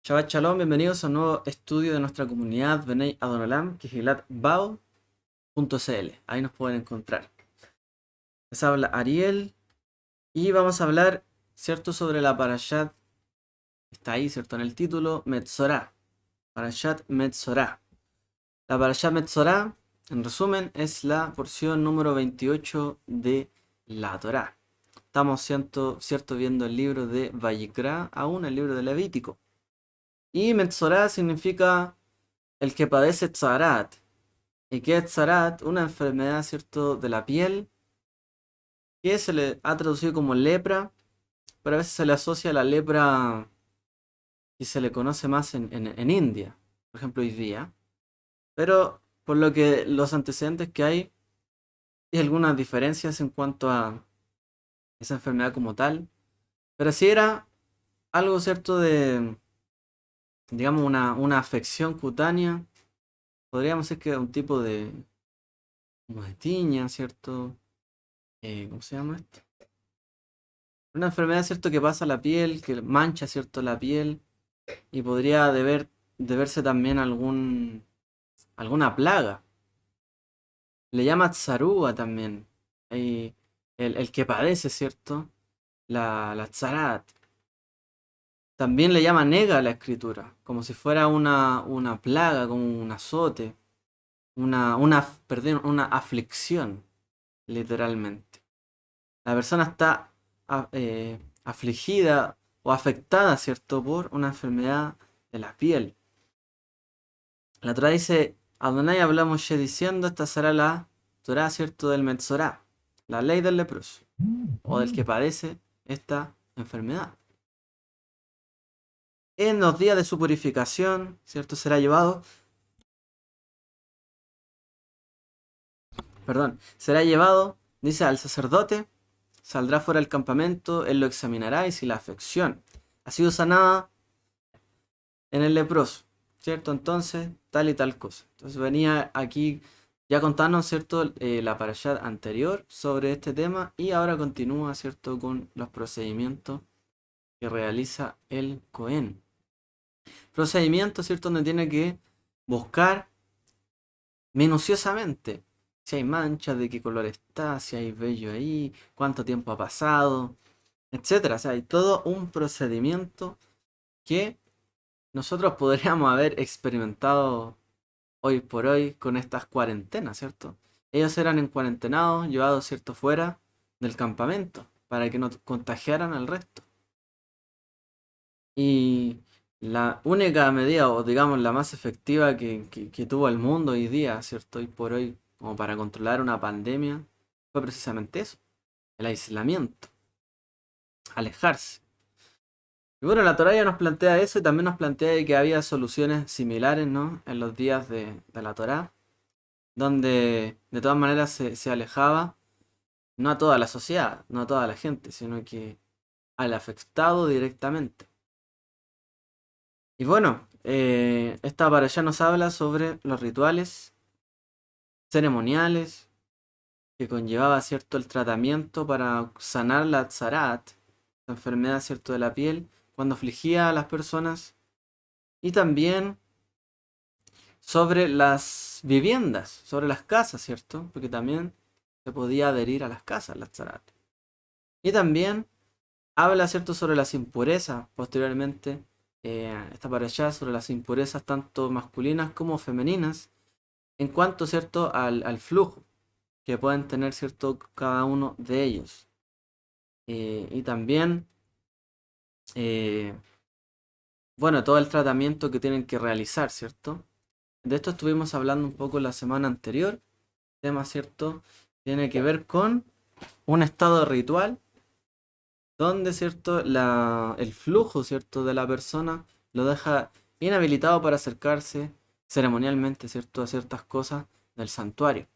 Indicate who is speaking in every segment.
Speaker 1: Shabbat Shalom, bienvenidos a un nuevo estudio de nuestra comunidad Benei Adonolam, Bao.cl. Ahí nos pueden encontrar. Les habla Ariel y vamos a hablar, ¿cierto?, sobre la Parashat, está ahí, ¿cierto?, en el título, Metzorah. Parashat Metzorah. La Parashat Metzorah, en resumen, es la porción número 28 de la Torá. Estamos, ¿cierto?, viendo el libro de Vayikra, aún el libro de Levítico. Y Metzorah significa el que padece tzarat. ¿Y qué es tzarat? Una enfermedad, ¿cierto?, de la piel, que se le ha traducido como lepra, pero a veces se le asocia a la lepra y se le conoce más en India, por ejemplo, hoy día. Pero por lo que los antecedentes que hay algunas diferencias en cuanto a esa enfermedad como tal. Pero sí era algo, ¿cierto?, de, digamos, una afección cutánea. Podríamos decir que era un tipo de, como de tiña, ¿cierto? ¿Cómo se llama esto? Una enfermedad, ¿cierto?, que pasa a la piel, que mancha, ¿cierto?, la piel y podría deberse también a alguna plaga. Le llama tzarúa también. Y el que padece, ¿cierto? La tzarat. También le llama nega a la escritura, como si fuera una plaga, como un azote, perdón, una aflicción, literalmente. La persona está afligida o afectada, ¿cierto?, por una enfermedad de la piel. La Torah dice, Adonai habló a Moshe diciendo, esta será la Torah, ¿cierto?, del Metzorá, la ley del leproso, o del que padece esta enfermedad. En los días de su purificación, ¿cierto?, será llevado, dice, al sacerdote, saldrá fuera del campamento, él lo examinará y si la afección ha sido sanada en el leproso, ¿cierto? Entonces, tal y tal cosa. Entonces venía aquí ya contando, ¿cierto?, la parashat anterior sobre este tema y ahora continúa, ¿cierto?, con los procedimientos que realiza el Cohen. Procedimiento, ¿cierto?, donde tiene que buscar minuciosamente si hay manchas, de qué color está, si hay vello ahí, cuánto tiempo ha pasado, etcétera. O sea, hay todo un procedimiento que nosotros podríamos haber experimentado hoy por hoy con estas cuarentenas, ¿cierto? Ellos eran en cuarentenados, llevados, ¿cierto?, fuera del campamento para que no contagiaran al resto. Y la única medida, o digamos la más efectiva que tuvo el mundo hoy día, ¿cierto?, hoy por hoy, como para controlar una pandemia, fue precisamente eso, el aislamiento, alejarse. Y bueno, la Torá ya nos plantea eso y también nos plantea que había soluciones similares, ¿no?, en los días de la Torá, donde de todas maneras se alejaba no a toda la sociedad, no a toda la gente, sino que al afectado directamente. Y bueno, esta para allá nos habla sobre los rituales ceremoniales que conllevaba, ¿cierto?, el tratamiento para sanar la tzarat, la enfermedad, ¿cierto?, de la piel, cuando afligía a las personas, y también sobre las viviendas, sobre las casas, ¿cierto?, porque también se podía adherir a las casas la tzarat. Y también habla, ¿cierto?, sobre las impurezas, posteriormente, esta para allá, sobre las impurezas tanto masculinas como femeninas, en cuanto, ¿cierto?, al flujo que pueden tener, ¿cierto?, cada uno de ellos. Y también, eh, bueno, todo el tratamiento que tienen que realizar, ¿cierto? De esto estuvimos hablando un poco la semana anterior. El tema, ¿cierto?, tiene que ver con un estado ritual donde, ¿cierto?, el flujo, ¿cierto?, de la persona lo deja inhabilitado para acercarse ceremonialmente, ¿cierto?, a ciertas cosas del santuario.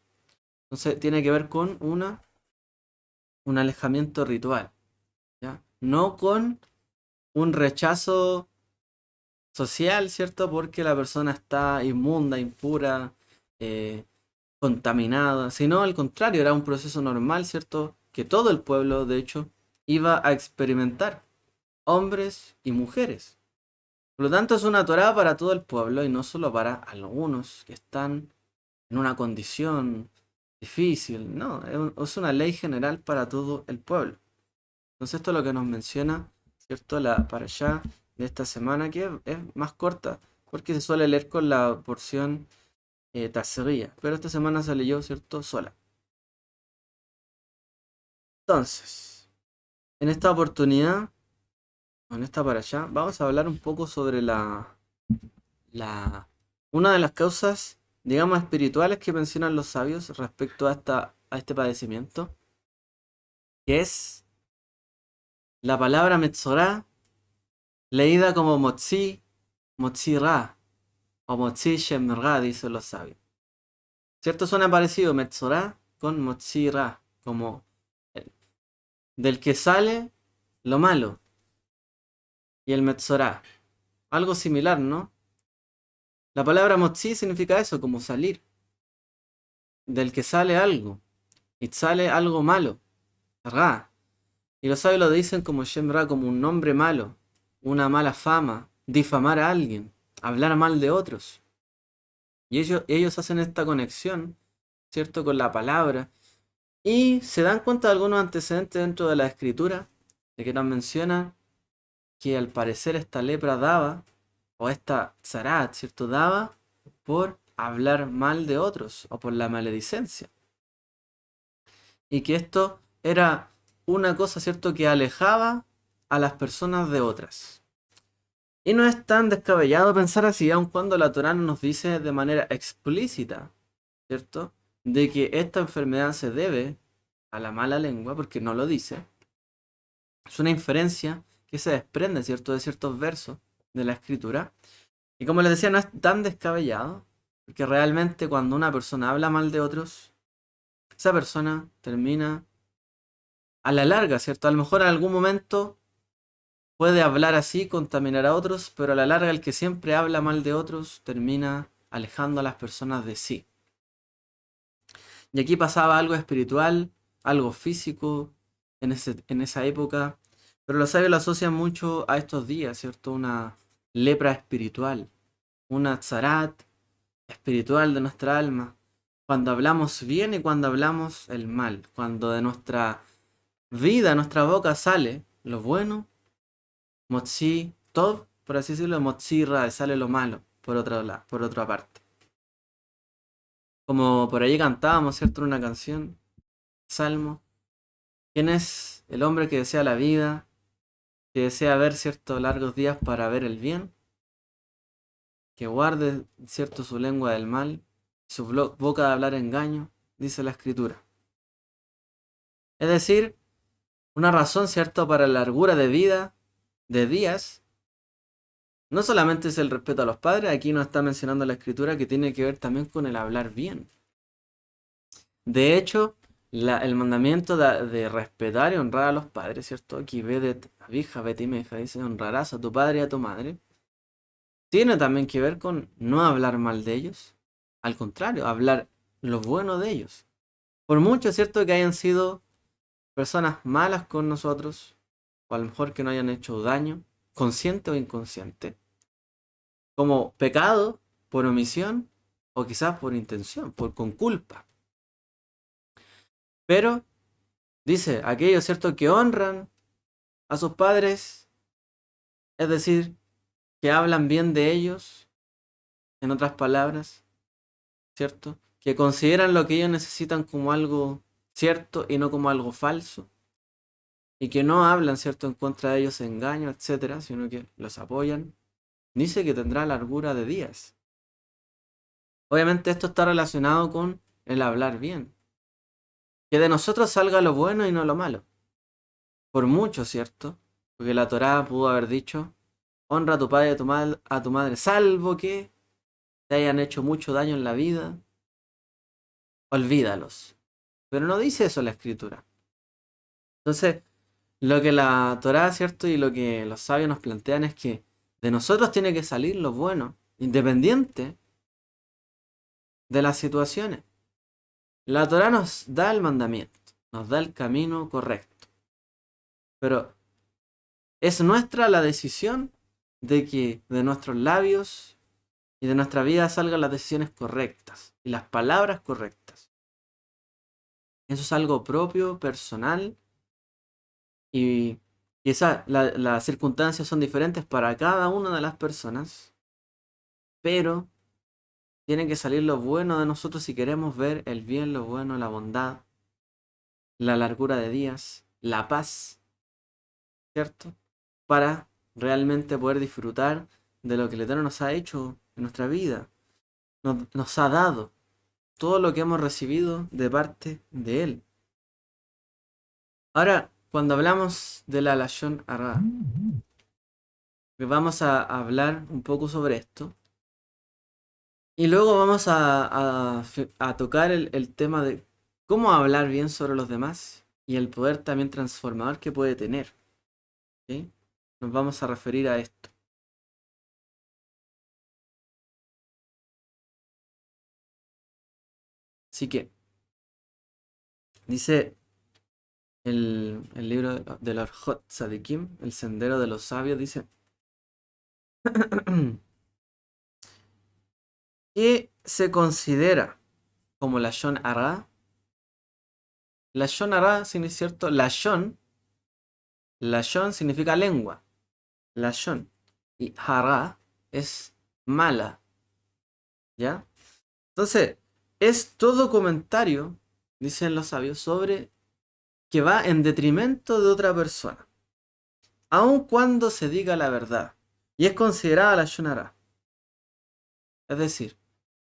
Speaker 1: Entonces tiene que ver con un alejamiento ritual, ¿ya? No con un rechazo social, ¿cierto? Porque la persona está inmunda, impura, eh, contaminada, sino al contrario, era un proceso normal, ¿cierto? Que todo el pueblo, de hecho, iba a experimentar, hombres y mujeres. Por lo tanto, es una Torá para todo el pueblo y no solo para algunos que están en una condición difícil. No, es una ley general para todo el pueblo. Entonces esto es lo que nos menciona, ¿cierto? La parashá de esta semana, que es más corta, porque se suele leer con la porción Tazria, pero esta semana se leyó, ¿cierto? Sola. Entonces, en esta oportunidad, en esta parashá, vamos a hablar un poco sobre una de las causas, digamos, espirituales que mencionan los sabios respecto a este padecimiento, que es la palabra Metzorá, leída como Motzi, Motzi Ra, o Motzi Shem Ra, dicen los sabios. ¿Cierto? Suena parecido Metzorá con Motzi Ra, como del que sale lo malo, y el Metzorá. Algo similar, ¿no? La palabra Motzi significa eso, como salir, del que sale algo, y sale algo malo, Ra. Y los sabios lo dicen como Shem Ra, como un nombre malo, una mala fama, difamar a alguien, hablar mal de otros. Y ellos hacen esta conexión, ¿cierto?, con la palabra. Y se dan cuenta de algunos antecedentes dentro de la escritura, de que nos mencionan que al parecer esta lepra daba, o esta zarat, ¿cierto?, daba por hablar mal de otros, o por la maledicencia. Y que esto era una cosa, ¿cierto?, que alejaba a las personas de otras. Y no es tan descabellado pensar así, aun cuando la Torá nos dice de manera explícita, ¿cierto?, de que esta enfermedad se debe a la mala lengua, porque no lo dice. Es una inferencia que se desprende, ¿cierto?, de ciertos versos de la escritura. Y como les decía, no es tan descabellado, porque realmente cuando una persona habla mal de otros, esa persona termina a la larga, ¿cierto? A lo mejor en algún momento puede hablar así, contaminar a otros, pero a la larga el que siempre habla mal de otros termina alejando a las personas de sí. Y aquí pasaba algo espiritual, algo físico en esa época, pero los sabios lo asocian mucho a estos días, ¿cierto? Una lepra espiritual, una tzarat espiritual de nuestra alma. Cuando hablamos bien y cuando hablamos el mal, cuando de nuestra vida, nuestra boca sale lo bueno, Motzi Tov, por así decirlo, Motzi Ra, sale lo malo, por otra parte. Como por ahí cantábamos, ¿cierto? En una canción, Salmo. ¿Quién es el hombre que desea la vida, que desea ver, ¿cierto?, largos días para ver el bien? Que guarde, ¿cierto?, su lengua del mal, su boca de hablar engaño, dice la escritura. Es decir, una razón, ¿cierto?, para la largura de vida, de días. No solamente es el respeto a los padres, aquí nos está mencionando la escritura que tiene que ver también con el hablar bien. De hecho, el mandamiento de respetar y honrar a los padres, ¿cierto? Aquí vedet abija betimeja, dice, honrarás a tu padre y a tu madre. Tiene también que ver con no hablar mal de ellos. Al contrario, hablar lo bueno de ellos. Por mucho, ¿cierto?, que hayan sido personas malas con nosotros, o a lo mejor que no hayan hecho daño, consciente o inconsciente, como pecado por omisión o quizás por intención, con culpa. Pero dice, aquellos, ¿cierto?, que honran a sus padres, es decir, que hablan bien de ellos, en otras palabras, ¿cierto?, que consideran lo que ellos necesitan como algo cierto y no como algo falso, y que no hablan, ¿cierto?, en contra de ellos engaño, etcétera, sino que los apoyan, dice que tendrá largura de días. Obviamente esto está relacionado con el hablar bien. Que de nosotros salga lo bueno y no lo malo. Por mucho, ¿cierto? Porque la Torá pudo haber dicho, honra a tu padre y a tu madre, salvo que te hayan hecho mucho daño en la vida, olvídalos. Pero no dice eso la escritura. Entonces, lo que la Torá, ¿cierto?, y lo que los sabios nos plantean es que de nosotros tiene que salir lo bueno, independiente de las situaciones. La Torá nos da el mandamiento, nos da el camino correcto. Pero es nuestra la decisión de que de nuestros labios y de nuestra vida salgan las decisiones correctas y las palabras correctas. Eso es algo propio, personal, y quizás las circunstancias son diferentes para cada una de las personas, pero tiene que salir lo bueno de nosotros si queremos ver el bien, lo bueno, la bondad, la largura de días, la paz, ¿cierto? Para realmente poder disfrutar de lo que el Eterno nos ha hecho en nuestra vida. Nos ha dado todo lo que hemos recibido de parte de Él. Ahora, cuando hablamos de la Lashon Hara, vamos a hablar un poco sobre esto. Y luego vamos a tocar el tema de cómo hablar bien sobre los demás y el poder también transformador que puede tener. ¿Sí? Nos vamos a referir a esto. Así que, dice el libro de los Hot Sadikim, el sendero de los sabios, dice que se considera como Lashon Hara. Lashon Hara significa, ¿cierto? Lashon significa lengua. Lashon. Y Hara es mala. ¿Ya? Entonces, es todo comentario, dicen los sabios, sobre que va en detrimento de otra persona, aun cuando se diga la verdad. Y es considerada la Shonara. Es decir,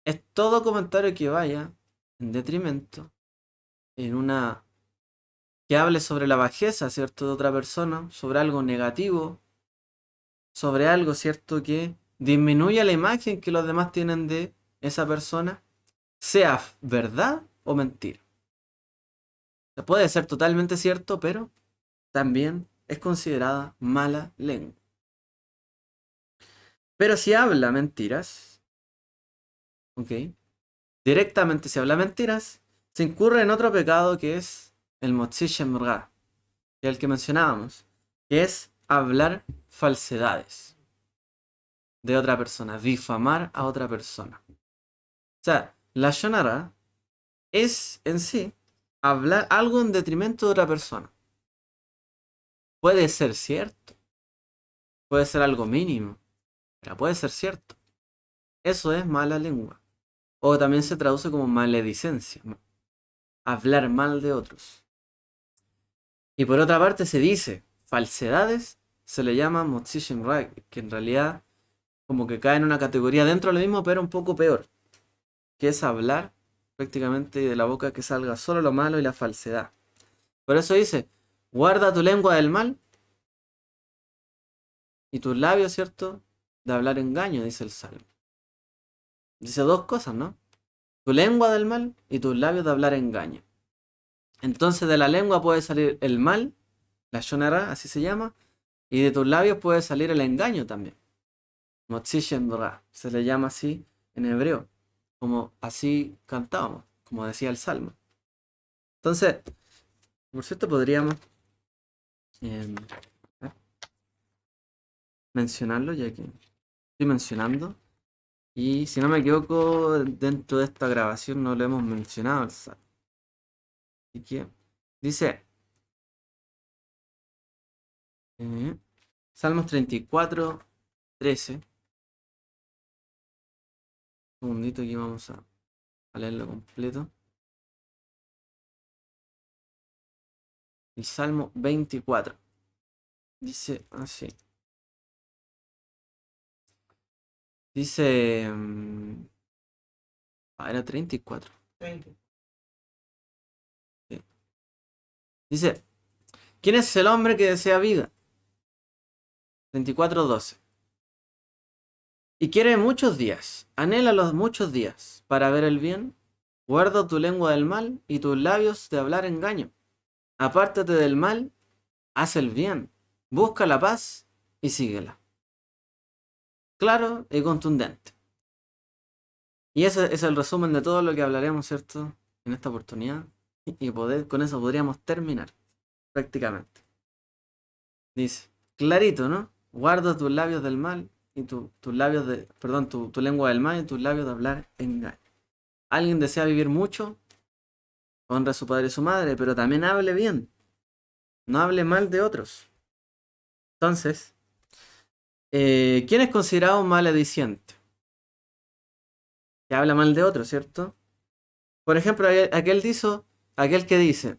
Speaker 1: es todo comentario que vaya en detrimento, en una que hable sobre la bajeza, ¿cierto?, de otra persona, sobre algo negativo, sobre algo, ¿cierto?, que disminuya la imagen que los demás tienen de esa persona, sea verdad o mentira. Puede ser totalmente cierto, pero también es considerada mala lengua. Pero si habla mentiras, ¿ok? Directamente si habla mentiras, se incurre en otro pecado que es el Motzi Shem Ra, que es el que mencionábamos, que es hablar falsedades de otra persona, difamar a otra persona. O sea, la Shonara es en sí hablar algo en detrimento de otra persona. Puede ser cierto, puede ser algo mínimo, pero puede ser cierto. Eso es mala lengua. O también se traduce como maledicencia, hablar mal de otros. Y por otra parte se dice, falsedades se le llama Motzi Shem Ra, que en realidad como que cae en una categoría dentro de lo mismo, pero un poco peor, que es hablar prácticamente de la boca que salga solo lo malo y la falsedad. Por eso dice, guarda tu lengua del mal y tus labios, ¿cierto?, de hablar engaño, dice el Salmo. Dice dos cosas, ¿no? Tu lengua del mal y tus labios de hablar engaño. Entonces de la lengua puede salir el mal, la shonara, así se llama, y de tus labios puede salir el engaño también. Motzi Shem Ra, se le llama así en hebreo, como así cantábamos, como decía el Salmo. Entonces, por cierto, podríamos eh, mencionarlo, ya que estoy mencionando. Y si no me equivoco, dentro de esta grabación no lo hemos mencionado el Salmo. Así que dice Salmos 34, 13. Un segundito, aquí vamos a leerlo completo. El Salmo 24 dice así. Dice... era 34.
Speaker 2: 30.
Speaker 1: Sí. Dice, ¿quién es el hombre que desea vida? 24:12. Y quiere muchos días, anhela los muchos días para ver el bien. Guarda tu lengua del mal y tus labios de hablar engaño. Apártate del mal, haz el bien, busca la paz y síguela. Claro y contundente. Y ese es el resumen de todo lo que hablaremos, ¿cierto?, en esta oportunidad. Y con eso podríamos terminar, prácticamente. Dice, clarito, ¿no? guarda tus labios del mal y tus labios de, perdón, tu lengua del mal y tus labios de hablar engaño. Alguien desea vivir mucho, honra a su padre y su madre, pero también hable bien, no hable mal de otros. Entonces, ¿quién es considerado un malediciente? Que habla mal de otros, ¿cierto? Por ejemplo, aquel que dice,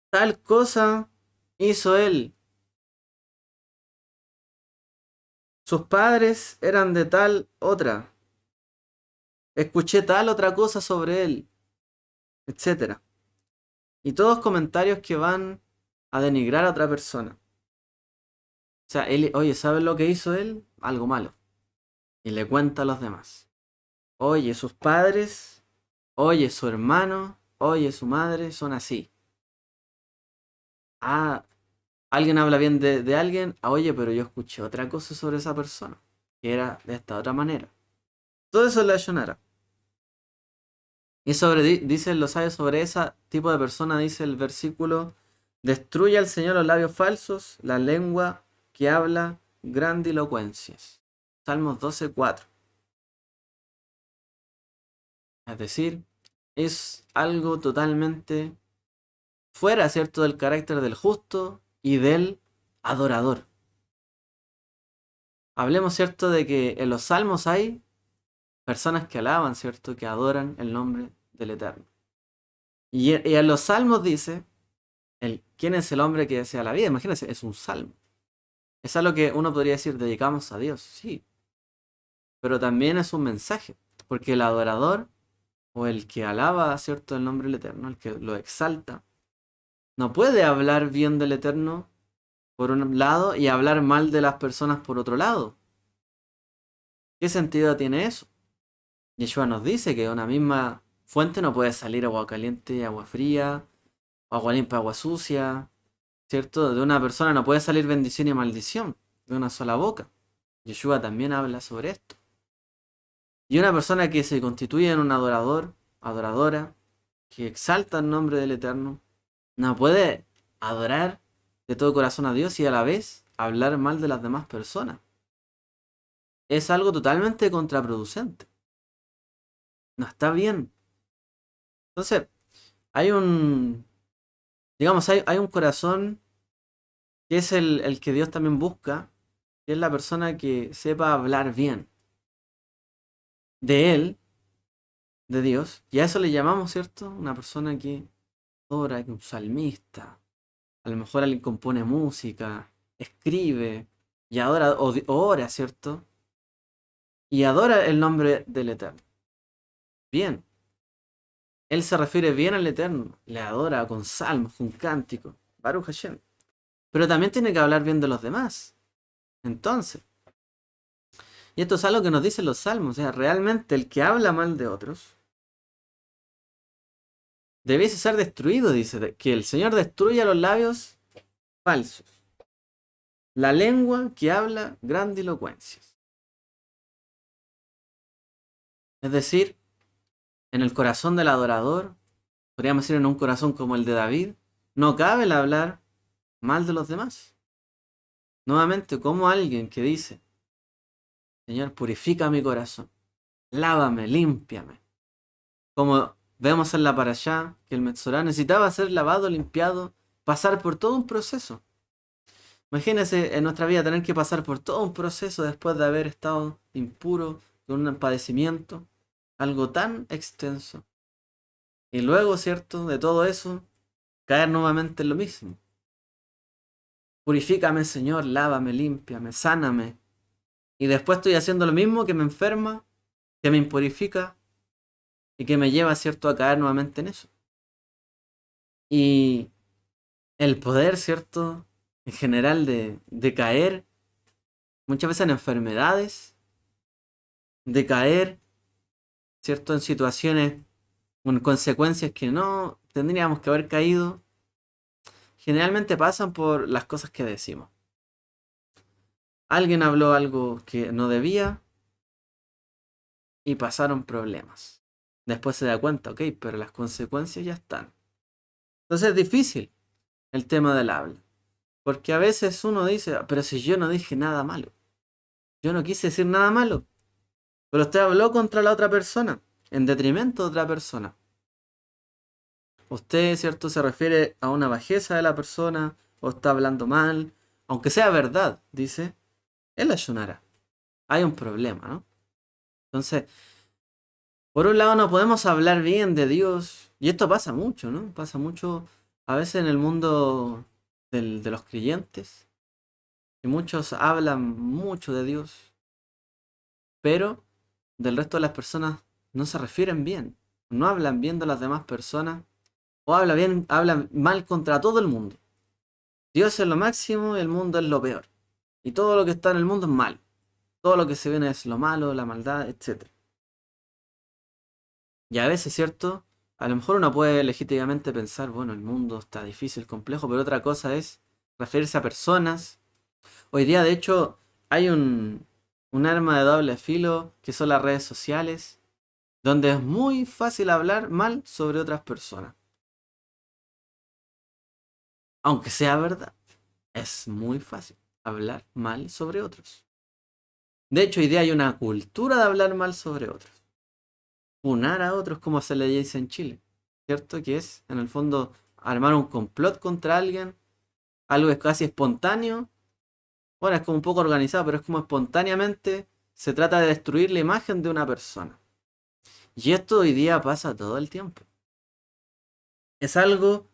Speaker 1: tal cosa hizo él. Sus padres eran de tal otra. Escuché tal otra cosa sobre él, etcétera. Y todos comentarios que van a denigrar a otra persona. O sea, él, oye, ¿sabes lo que hizo él? Algo malo. Y le cuenta a los demás. Oye, sus padres, oye, su hermano, oye, su madre, son así. Ah, alguien habla bien de alguien. Ah, oye, pero yo escuché otra cosa sobre esa persona. Que era de esta otra manera. Todo eso es la Shonara. Y dicen los sabios sobre ese tipo de persona, dice el versículo, destruye al Señor los labios falsos, la lengua que habla grandilocuencias. Salmos 12:4. Es decir, es algo totalmente fuera, ¿cierto?, del carácter del justo y del adorador. Hablemos, ¿cierto?, de que en los salmos hay personas que alaban, ¿cierto?, que adoran el nombre del Eterno. Y en los salmos dice, ¿quién es el hombre que desea la vida? Imagínense, es un salmo. Es algo que uno podría decir, dedicamos a Dios, sí. Pero también es un mensaje, porque el adorador o el que alaba, ¿cierto?, el nombre del Eterno, el que lo exalta, no puede hablar bien del Eterno por un lado y hablar mal de las personas por otro lado. ¿Qué sentido tiene eso? Yeshua nos dice que de una misma fuente no puede salir agua caliente y agua fría, o agua limpia, agua sucia, ¿cierto? De una persona no puede salir bendición y maldición, de una sola boca. Yeshua también habla sobre esto. Y una persona que se constituye en un adorador, adoradora, que exalta el nombre del Eterno, no puede adorar de todo corazón a Dios y a la vez hablar mal de las demás personas. Es algo totalmente contraproducente. No está bien. Entonces, hay un, digamos, hay un corazón que es el que Dios también busca, que es la persona que sepa hablar bien de Él, de Dios, y a eso le llamamos, ¿cierto? Una persona que ora, que un salmista, a lo mejor alguien compone música, escribe, y adora, o ora, ¿cierto? Y adora el nombre del Eterno. Bien, él se refiere bien al Eterno, le adora con salmos, con cánticos, Baruch Hashem. Pero también tiene que hablar bien de los demás. Entonces, y esto es algo que nos dicen los salmos, o sea, realmente el que habla mal de otros debiese ser destruido, dice, que el Señor destruya los labios falsos, la lengua que habla grandilocuencias. Es decir, en el corazón del adorador, podríamos decir en un corazón como el de David, no cabe el hablar mal de los demás. Nuevamente, como alguien que dice, Señor, purifica mi corazón, lávame, límpiame. Como vemos en la parashá, que el Metzorá necesitaba ser lavado, limpiado, pasar por todo un proceso. Imagínense en nuestra vida tener que pasar por todo un proceso después de haber estado impuro, con un padecimiento, algo tan extenso. Y luego, ¿cierto? De todo eso, caer nuevamente en lo mismo. Purifícame, Señor, lávame, límpiame, sáname. Y después estoy haciendo lo mismo que me enferma, que me impurifica y que me lleva, ¿cierto?, a caer nuevamente en eso. Y el poder, ¿cierto?, en general de caer muchas veces en enfermedades, de caer, ¿cierto?, en situaciones con consecuencias que no tendríamos que haber caído, generalmente pasan por las cosas que decimos. Alguien habló algo que no debía y pasaron problemas. Después se da cuenta, ok, pero las consecuencias ya están. Entonces es difícil el tema del habla. Porque a veces uno dice, "Ah, pero si yo no dije nada malo, yo no quise decir nada malo, pero usted habló contra la otra persona, en detrimento de otra persona. Usted, ¿cierto? Se refiere a una bajeza de la persona, o está hablando mal, aunque sea verdad, dice, él ayunará. Hay un problema, ¿no? Entonces, por un lado no podemos hablar bien de Dios, y esto pasa mucho, ¿no? Pasa mucho a veces en el mundo de los creyentes, y muchos hablan mucho de Dios, pero del resto de las personas no se refieren bien, no hablan bien de las demás personas, o hablan mal contra todo el mundo. Dios es lo máximo y el mundo es lo peor. Y todo lo que está en el mundo es malo. Todo lo que se viene es lo malo, la maldad, etc. Y a veces, ¿cierto? A lo mejor uno puede legítimamente pensar, bueno, el mundo está difícil, complejo, pero otra cosa es referirse a personas. Hoy día, de hecho, hay un arma de doble filo que son las redes sociales, donde es muy fácil hablar mal sobre otras personas. Aunque sea verdad, es muy fácil hablar mal sobre otros. De hecho, hoy día hay una cultura de hablar mal sobre otros. Funar a otros, como se le dice en Chile. ¿Cierto? Que es, en el fondo, armar un complot contra alguien. Algo es casi espontáneo. Bueno, es como un poco organizado, pero es como espontáneamente se trata de destruir la imagen de una persona. Y esto hoy día pasa todo el tiempo. Es algo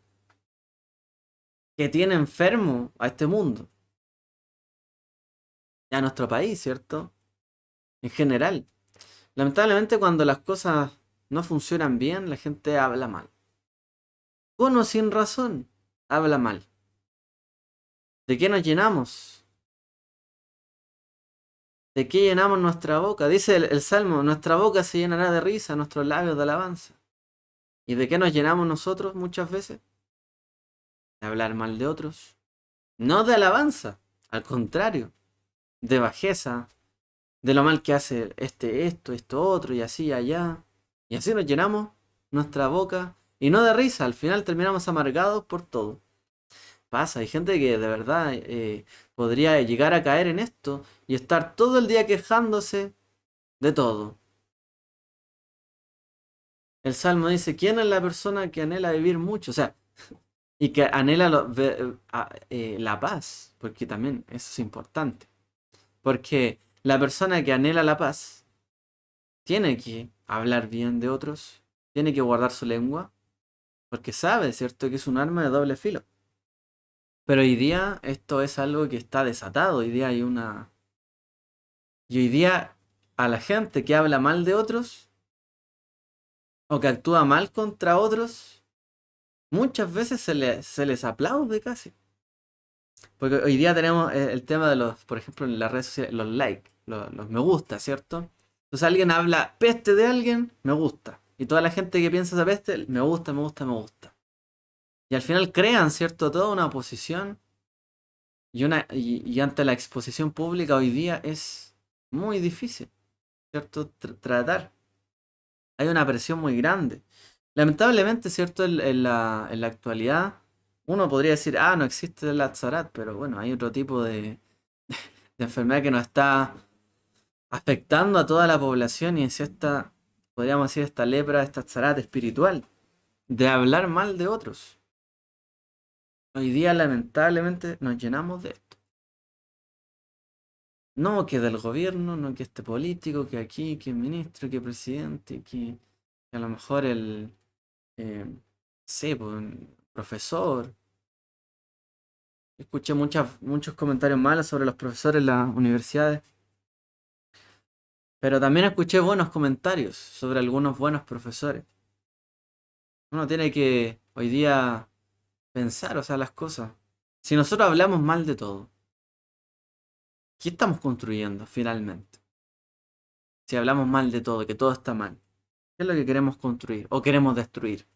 Speaker 1: que tiene enfermo a este mundo. Y a nuestro país, ¿cierto? En general. Lamentablemente cuando las cosas no funcionan bien, la gente habla mal. Con o sin razón, habla mal. ¿De qué nos llenamos? ¿De qué llenamos nuestra boca? Dice el Salmo, nuestra boca se llenará de risa, nuestros labios de alabanza. ¿Y de qué nos llenamos nosotros muchas veces? De hablar mal de otros. No de alabanza, al contrario, de bajeza, de lo mal que hace esto otro, y así, allá. Y así nos llenamos nuestra boca, y no de risa, al final terminamos amargados por todo. Pasa, hay gente que de verdad podría llegar a caer en esto y estar todo el día quejándose de todo. El Salmo dice, ¿quién es la persona que anhela vivir mucho? O sea, y que anhela la paz, porque también eso es importante. Porque la persona que anhela la paz tiene que hablar bien de otros, tiene que guardar su lengua, porque sabe, ¿cierto?, que es un arma de doble filo. Pero hoy día esto es algo que está desatado, hoy día hay una... Y hoy día a la gente que habla mal de otros o que actúa mal contra otros, muchas veces se les aplaude casi. Porque hoy día tenemos el tema de los, por ejemplo, en las redes sociales, los likes, los me gusta, ¿cierto? Entonces alguien habla peste de alguien, me gusta. Y toda la gente que piensa esa peste, me gusta, me gusta, me gusta. Y al final crean, ¿cierto? Toda una oposición y ante la exposición pública hoy día es muy difícil, ¿cierto? Tratar. Hay una presión muy grande. Lamentablemente, ¿cierto? En la actualidad, uno podría decir, no existe el Atzarat, pero bueno, hay otro tipo de enfermedad que nos está afectando a toda la población y es esta, podríamos decir, esta lepra, esta Atzarat espiritual, de hablar mal de otros. Hoy día, lamentablemente, nos llenamos de esto. No que del gobierno, no que este político, que aquí, que el ministro, que el presidente, que a lo mejor sí, pues, un profesor. Escuché muchos comentarios malos sobre los profesores en las universidades, pero también escuché buenos comentarios sobre algunos buenos profesores. Uno tiene que hoy día pensar, o sea, las cosas. Si nosotros hablamos mal de todo, ¿qué estamos construyendo finalmente? Si hablamos mal de todo, que todo está mal, ¿qué es lo que queremos construir o queremos destruir?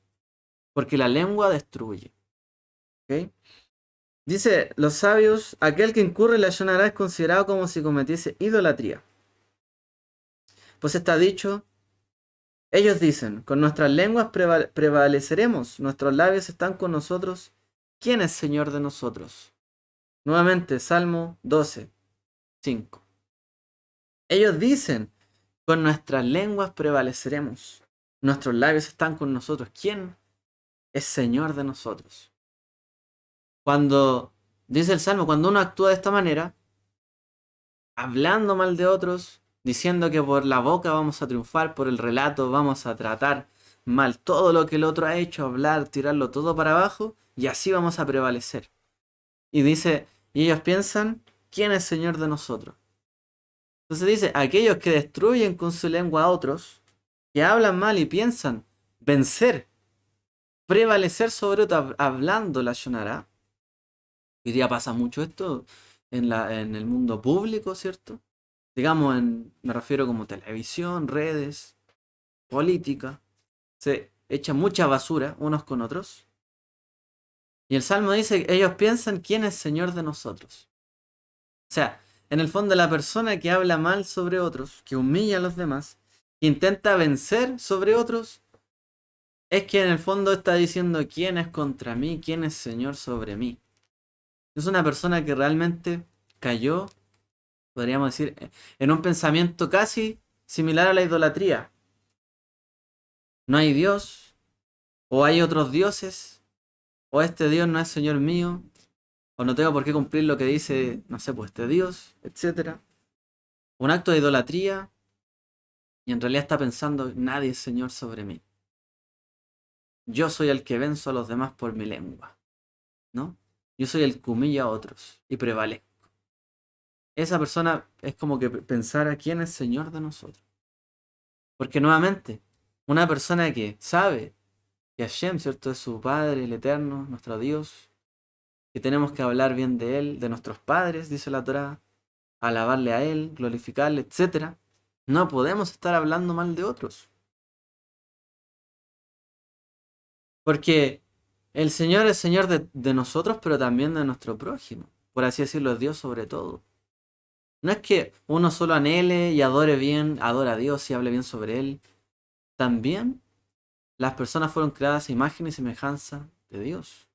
Speaker 1: Porque la lengua destruye. ¿Ok? Dice, los sabios, aquel que incurre en la ayunará es considerado como si cometiese idolatría. Pues está dicho, ellos dicen, con nuestras lenguas prevaleceremos, nuestros labios están con nosotros. ¿Quién es Señor de nosotros? Nuevamente, Salmo 12, 5. Ellos dicen, con nuestras lenguas prevaleceremos. Nuestros labios están con nosotros. ¿Quién es Señor de nosotros? Cuando, dice el Salmo, cuando uno actúa de esta manera, hablando mal de otros, diciendo que por la boca vamos a triunfar, por el relato vamos a tratar mal todo lo que el otro ha hecho, hablar, tirarlo todo para abajo, y así vamos a prevalecer. Y dice, y ellos piensan, ¿quién es Señor de nosotros? Entonces dice, aquellos que destruyen con su lengua a otros, que hablan mal y piensan vencer, prevalecer sobre otro hablando la Shonara. Hoy día pasa mucho esto en el mundo público, ¿cierto? Digamos, me refiero como televisión, redes, política. Se echa mucha basura unos con otros. Y el Salmo dice, ellos piensan quién es Señor de nosotros. O sea, en el fondo la persona que habla mal sobre otros, que humilla a los demás, que intenta vencer sobre otros, es que en el fondo está diciendo quién es contra mí, quién es Señor sobre mí. Es una persona que realmente cayó, podríamos decir, en un pensamiento casi similar a la idolatría. No hay Dios, o hay otros dioses, o este Dios no es Señor mío, o no tengo por qué cumplir lo que dice, no sé, pues este Dios, etcétera. Un acto de idolatría, y en realidad está pensando, nadie es Señor sobre mí. Yo soy el que venzo a los demás por mi lengua, ¿no? Yo soy el que humilla a otros y prevalezco. Esa persona es como que pensar a quién es Señor de nosotros. Porque nuevamente, una persona que sabe que Hashem, ¿cierto? Es su Padre, el Eterno, nuestro Dios, que tenemos que hablar bien de Él, de nuestros padres, dice la Torá, alabarle a Él, glorificarle, etc. No podemos estar hablando mal de otros. Porque el Señor es Señor de nosotros, pero también de nuestro prójimo. Por así decirlo, es Dios sobre todo. No es que uno solo anhele y adore bien, adora a Dios y hable bien sobre Él. También las personas fueron creadas a imagen y semejanza de Dios.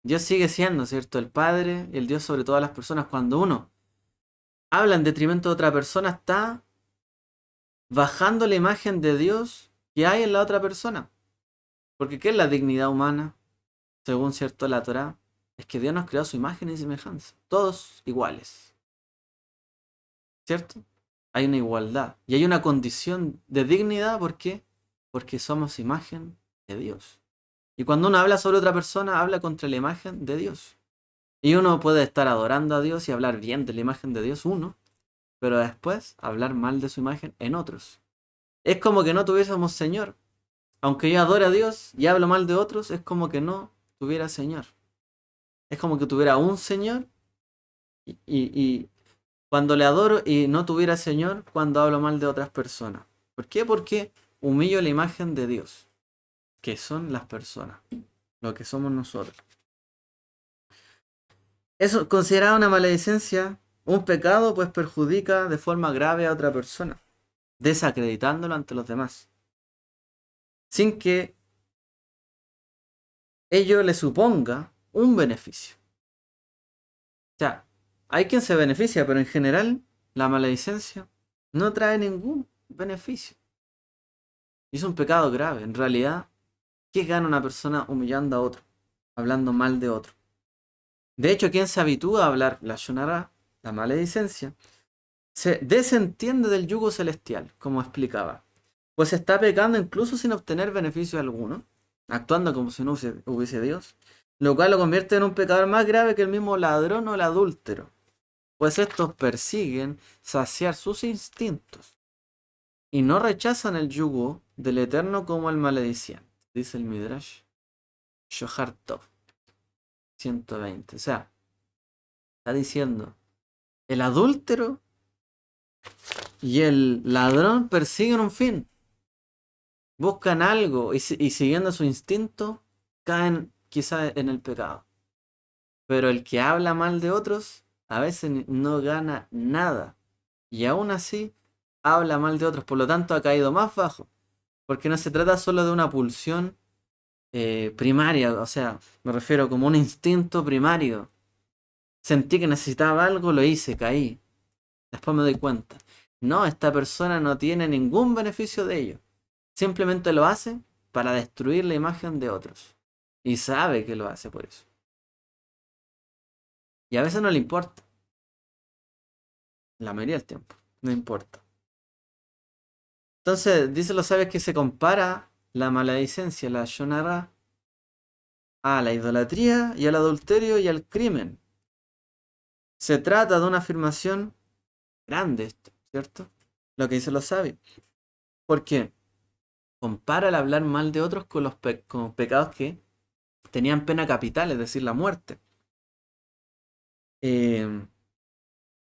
Speaker 1: Dios sigue siendo, ¿cierto? El Padre y el Dios sobre todas las personas. Cuando uno habla en detrimento de otra persona, está bajando la imagen de Dios que hay en la otra persona. Porque ¿qué es la dignidad humana? Según cierto la Torá, es que Dios nos creó a su imagen y semejanza. Todos iguales. ¿Cierto? Hay una igualdad. Y hay una condición de dignidad, ¿por qué? Porque somos imagen de Dios. Y cuando uno habla sobre otra persona, habla contra la imagen de Dios. Y uno puede estar adorando a Dios y hablar bien de la imagen de Dios, uno, pero después hablar mal de su imagen en otros. Es como que no tuviésemos Señor. Aunque yo adore a Dios y hablo mal de otros, es como que no tuviera Señor. Es como que tuviera un Señor y cuando le adoro y no tuviera Señor cuando hablo mal de otras personas. ¿Por qué? Porque humillo la imagen de Dios, que son las personas, lo que somos nosotros. Eso considerado una maledicencia, un pecado, pues perjudica de forma grave a otra persona, desacreditándolo ante los demás, sin que ello le suponga un beneficio. O sea, hay quien se beneficia, pero en general la maledicencia no trae ningún beneficio. Y es un pecado grave. En realidad, ¿qué gana una persona humillando a otro, hablando mal de otro? De hecho, quien se habitúa a hablar la shonara, la maledicencia, se desentiende del yugo celestial, como explicaba. Pues está pecando incluso sin obtener beneficio alguno, actuando como si no hubiese Dios, lo cual lo convierte en un pecador más grave que el mismo ladrón o el adúltero, pues estos persiguen saciar sus instintos y no rechazan el yugo del Eterno como el malediciente, dice el Midrash Shohar Tov 120. O sea, está diciendo, el adúltero y el ladrón persiguen un fin, buscan algo y siguiendo su instinto caen quizá en el pecado. Pero el que habla mal de otros a veces no gana nada y aún así habla mal de otros, por lo tanto ha caído más bajo, porque no se trata solo de una pulsión primaria, o sea, me refiero como un instinto primario Sentí que necesitaba algo, lo hice, caí. Después me doy cuenta. No, esta persona no tiene ningún beneficio de ello. Simplemente lo hace para destruir la imagen de otros. Y sabe que lo hace por eso. Y a veces no le importa. La mayoría del tiempo. No importa. Entonces, dicen los sabios que se compara la maledicencia, la shonara, a la idolatría y al adulterio y al crimen. Se trata de una afirmación grande esto, ¿cierto? Lo que dicen los sabios. Porque compara el hablar mal de otros con los con pecados que tenían pena capital, es decir, la muerte.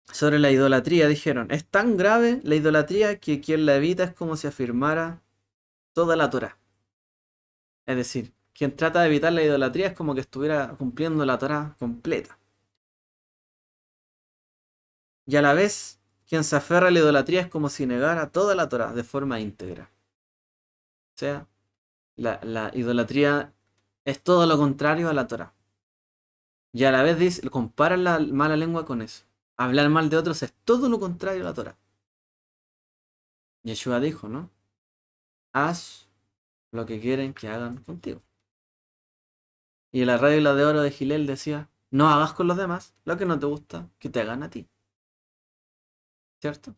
Speaker 1: Sobre la idolatría dijeron, es tan grave la idolatría que quien la evita es como si afirmara toda la Torá. Es decir, quien trata de evitar la idolatría es como que estuviera cumpliendo la Torá completa. Y a la vez, quien se aferra a la idolatría es como si negara toda la Torá de forma íntegra. O sea, la idolatría es todo lo contrario a la Torá. Y a la vez dice, comparan la mala lengua con eso. Hablar mal de otros es todo lo contrario a la Torá. Yeshua dijo, ¿no? Haz lo que quieren que hagan contigo. Y la regla de oro de Gilel decía, no hagas con los demás lo que no te gusta que te hagan a ti. ¿Cierto?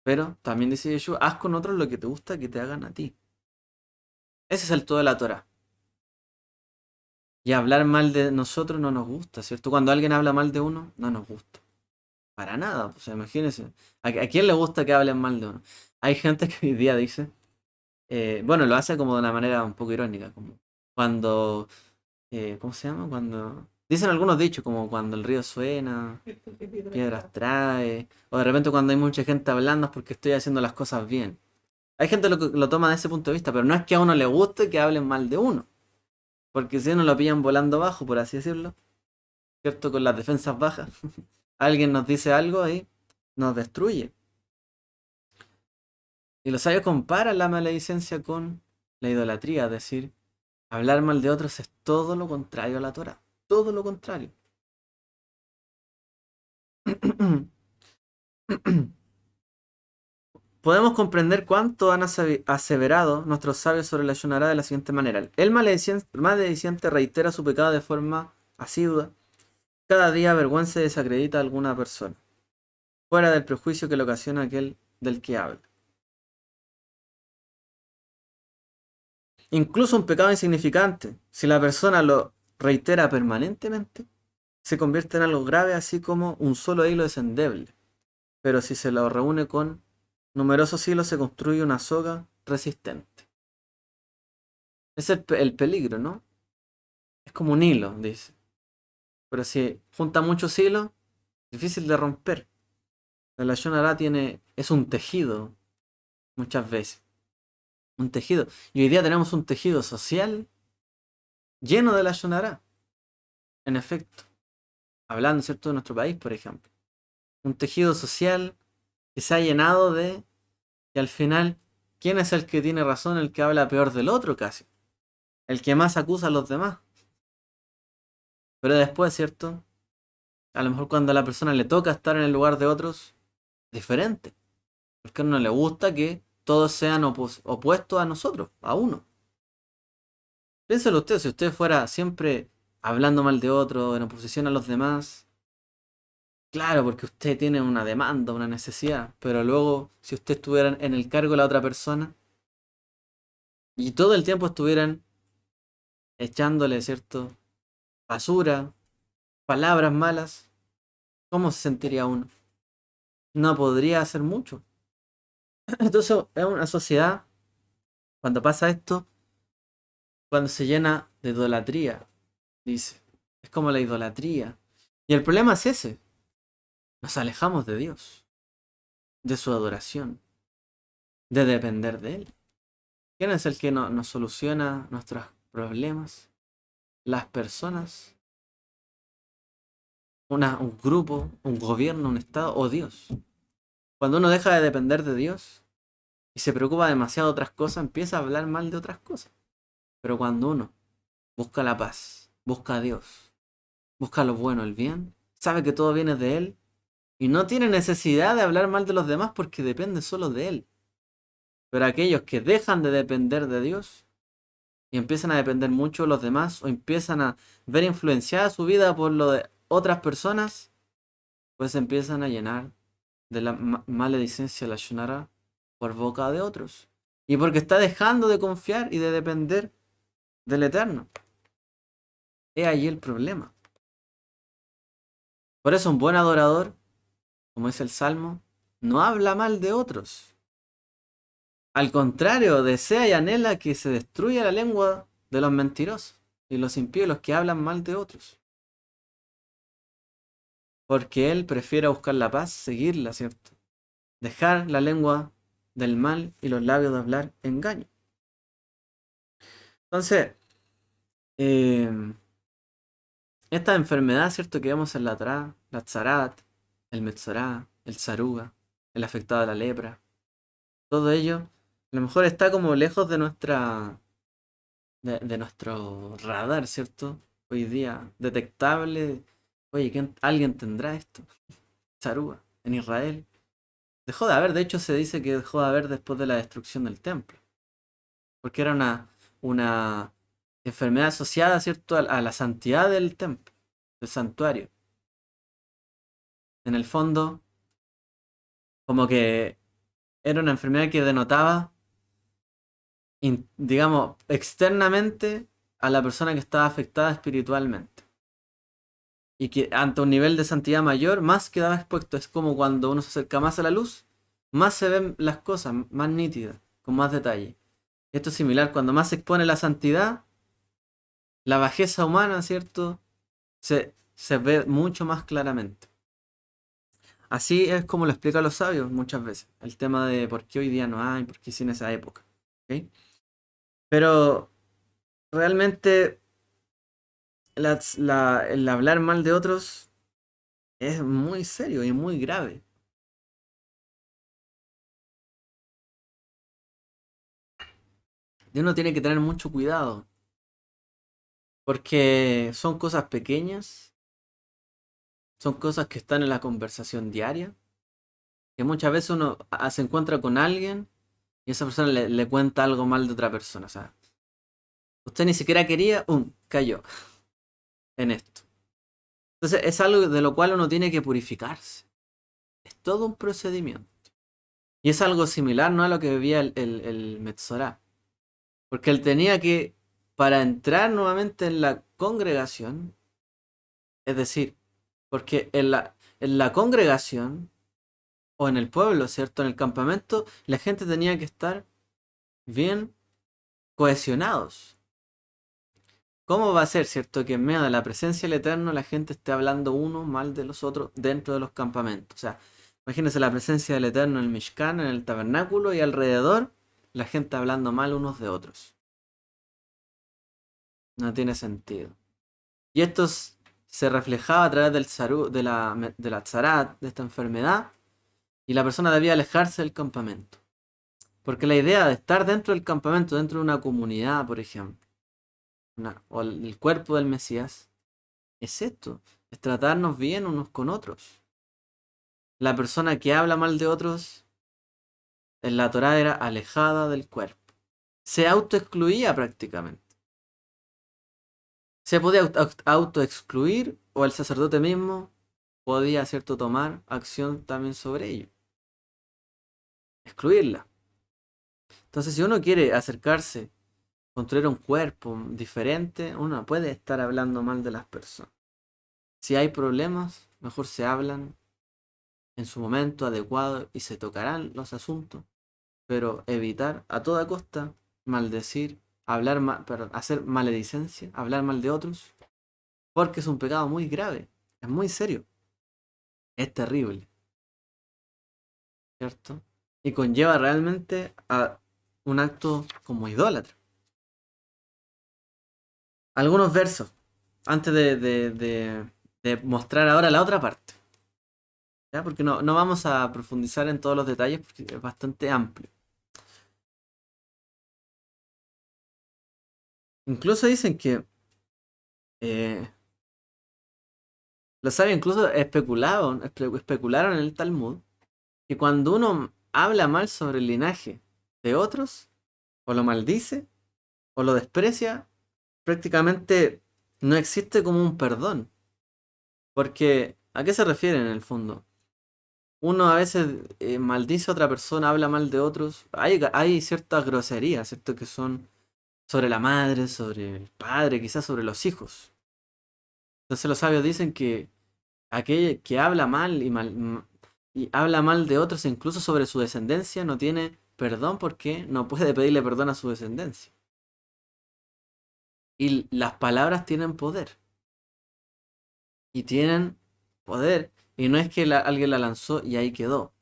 Speaker 1: Pero también dice Yeshua, haz con otros lo que te gusta que te hagan a ti. Ese es el todo de la Torah. Y hablar mal de nosotros no nos gusta, ¿cierto? Cuando alguien habla mal de uno, no nos gusta. Para nada, o sea, imagínense. ¿A quién le gusta que hablen mal de uno? Hay gente que hoy día dice, bueno, lo hace como de una manera un poco irónica, como cuando, ¿cómo se llama? Cuando, dicen algunos dichos, como cuando el río suena, piedras trae, o de repente cuando hay mucha gente hablando es porque estoy haciendo las cosas bien. Hay gente que lo toma de ese punto de vista, pero no es que a uno le guste que hablen mal de uno, porque si uno lo pillan volando bajo, por así decirlo, ¿cierto? Con las defensas bajas, alguien nos dice algo y nos destruye. Y los sabios comparan la maledicencia con la idolatría, es decir, hablar mal de otros es todo lo contrario a la Torah, todo lo contrario. Podemos comprender cuánto han aseverado nuestros sabios sobre la Shonará de la siguiente manera. El malediciente reitera su pecado de forma asidua. Cada día avergüenza y desacredita a alguna persona, fuera del prejuicio que le ocasiona aquel del que habla. Incluso un pecado insignificante, si la persona lo reitera permanentemente, se convierte en algo grave, así como un solo hilo es endeble. Pero si se lo reúne con numerosos hilos, se construye una soga resistente. Es el peligro, ¿no? Es como un hilo, dice. Pero si junta muchos hilos, difícil de romper. La Shonara es un tejido, muchas veces. Un tejido. Y hoy día tenemos un tejido social lleno de la Shonara. En efecto. Hablando, ¿cierto?, de nuestro país, por ejemplo. Un tejido social que se ha llenado de... Y al final, ¿quién es el que tiene razón? El que habla peor del otro casi. El que más acusa a los demás. Pero después, ¿cierto? A lo mejor cuando a la persona le toca estar en el lugar de otros, diferente. Porque a uno le gusta que todos sean opuestos a nosotros, a uno. Piénselo usted, si usted fuera siempre hablando mal de otro, en oposición a los demás, claro, porque usted tiene una demanda, una necesidad, pero luego, si usted estuviera en el cargo de la otra persona y todo el tiempo estuvieran echándole, ¿cierto?, basura, palabras malas, ¿cómo se sentiría uno? No podría hacer mucho. Entonces, es una sociedad, cuando pasa esto, cuando se llena de idolatría, dice. Es como la idolatría. Y el problema es ese. Nos alejamos de Dios, de su adoración, de depender de Él. ¿Quién es el que nos soluciona nuestros problemas? Las personas, un grupo, un gobierno, un estado o Dios. Cuando uno deja de depender de Dios y se preocupa demasiado de otras cosas, empieza a hablar mal de otras cosas. Pero cuando uno busca la paz, busca a Dios, busca lo bueno, el bien, sabe que todo viene de Él y no tiene necesidad de hablar mal de los demás porque depende solo de Él. Pero aquellos que dejan de depender de Dios y empiezan a depender mucho de los demás o empiezan a ver influenciada su vida por lo de otras personas, pues se empiezan a llenar de la maledicencia, la shonara, por boca de otros. Y porque está dejando de confiar y de depender del Eterno. Es ahí el problema. Por eso un buen adorador, como dice el Salmo, no habla mal de otros. Al contrario, desea y anhela que se destruya la lengua de los mentirosos y los impíos, los que hablan mal de otros. Porque él prefiere buscar la paz, seguirla, ¿cierto? Dejar la lengua del mal y los labios de hablar engaño. Entonces, eh, esta enfermedad, ¿cierto? Que vemos en la Torá, la Tzarat, el Metzorá, el Zaruga, el afectado de la lepra, todo ello, a lo mejor está como lejos de de nuestro radar, ¿cierto? Hoy día, detectable. Oye, ¿alguien tendrá esto? Zaruga, en Israel. Dejó de haber, de hecho se dice que dejó de haber después de la destrucción del templo. Porque era una enfermedad asociada, ¿cierto? A la santidad del templo, del santuario. En el fondo, como que era una enfermedad que denotaba, digamos, externamente a la persona que estaba afectada espiritualmente. Y que ante un nivel de santidad mayor, más quedaba expuesto. Es como cuando uno se acerca más a la luz, más se ven las cosas, más nítidas, con más detalle. Esto es similar, cuando más se expone la santidad, la bajeza humana, ¿cierto? Se ve mucho más claramente. Así es como lo explican los sabios muchas veces, el tema de por qué hoy día no hay, por qué sí en esa época. ¿Ok? Pero realmente el hablar mal de otros es muy serio y muy grave. Y uno tiene que tener mucho cuidado, porque son cosas pequeñas, son cosas que están en la conversación diaria, que muchas veces uno se encuentra con alguien y esa persona le cuenta algo mal de otra persona. O sea, usted ni siquiera quería, cayó en esto. Entonces es algo de lo cual uno tiene que purificarse. Es todo un procedimiento. Y es algo similar, ¿no? A lo que vivía el Metzorá. Porque él tenía que, para entrar nuevamente en la congregación, es decir, porque en la congregación o en el pueblo, ¿cierto? En el campamento, la gente tenía que estar bien cohesionados. ¿Cómo va a ser, cierto, que en medio de la presencia del Eterno la gente esté hablando uno mal de los otros dentro de los campamentos? O sea, imagínense la presencia del Eterno en el Mishkan, en el tabernáculo y alrededor la gente hablando mal unos de otros. No tiene sentido. Y esto se reflejaba a través de la tzarat, de esta enfermedad, y la persona debía alejarse del campamento. Porque la idea de estar dentro del campamento, dentro de una comunidad, por ejemplo, o el cuerpo del Mesías, es esto, es tratarnos bien unos con otros. La persona que habla mal de otros en la Torá era alejada del cuerpo. Se autoexcluía prácticamente. Se podía autoexcluir o el sacerdote mismo podía, cierto, tomar acción también sobre ello. Excluirla. Entonces, si uno quiere acercarse, construir un cuerpo diferente, uno no puede estar hablando mal de las personas. Si hay problemas, mejor se hablan en su momento adecuado y se tocarán los asuntos, pero evitar a toda costa maldecir, hablar mal, perdón, hacer maledicencia, hablar mal de otros, porque es un pecado muy grave, es muy serio, es terrible, ¿cierto? Y conlleva realmente a un acto como idólatra. Algunos versos, antes de mostrar ahora la otra parte, ¿ya? Porque no vamos a profundizar en todos los detalles porque es bastante amplio. Incluso dicen que eh, Los sabios incluso especularon en el Talmud que cuando uno habla mal sobre el linaje de otros, o lo maldice, o lo desprecia, prácticamente no existe como un perdón. Porque, ¿a qué se refiere en el fondo? Uno a veces maldice a otra persona, habla mal de otros. Hay ciertas groserías, ¿cierto? Que son sobre la madre, sobre el padre, quizás sobre los hijos. Entonces los sabios dicen que aquel que habla mal y habla mal de otros, incluso sobre su descendencia, no tiene perdón porque no puede pedirle perdón a su descendencia. Y las palabras tienen poder. Y tienen poder. Y no es que alguien la lanzó y ahí quedó.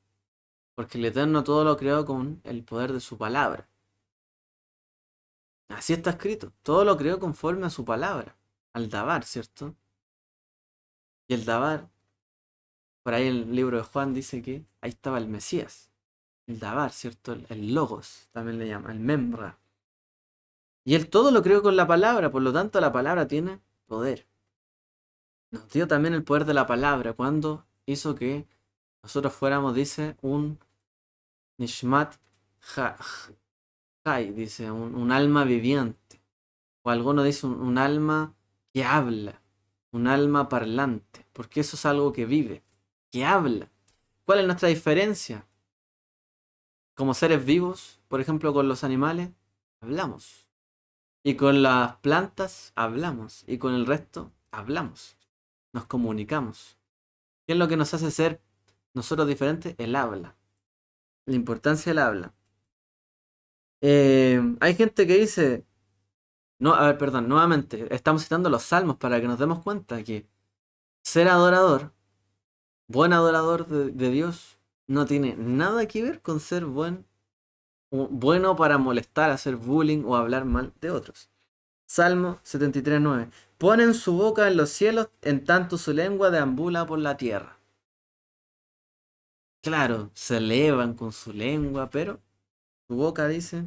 Speaker 1: Porque el Eterno todo lo creó con el poder de su palabra. Así está escrito. Todo lo creó conforme a su palabra. Al Dabar, ¿cierto? Y el Dabar, por ahí el libro de Juan dice que ahí estaba el Mesías. El Dabar, ¿cierto? El Logos, también le llama. El Memra. Y él todo lo creó con la palabra. Por lo tanto, la palabra tiene poder. Nos dio también el poder de la palabra cuando hizo que nosotros fuéramos, dice, un Nishmat Hay, dice, un alma viviente. O alguno dice un alma que habla, un alma parlante, porque eso es algo que vive, que habla. ¿Cuál es nuestra diferencia? Como seres vivos, por ejemplo, con los animales, hablamos. Y con las plantas, hablamos. Y con el resto, hablamos. Nos comunicamos. ¿Qué es lo que nos hace ser nosotros diferentes? El habla. La importancia del habla. Hay gente que dice, no, a ver, perdón, nuevamente, estamos citando los salmos para que nos demos cuenta que ser adorador, buen adorador de Dios, no tiene nada que ver con ser bueno para molestar, hacer bullying o hablar mal de otros. Salmo 73:9. Ponen su boca en los cielos, en tanto su lengua deambula por la tierra. Claro, se elevan con su lengua, pero su boca dice,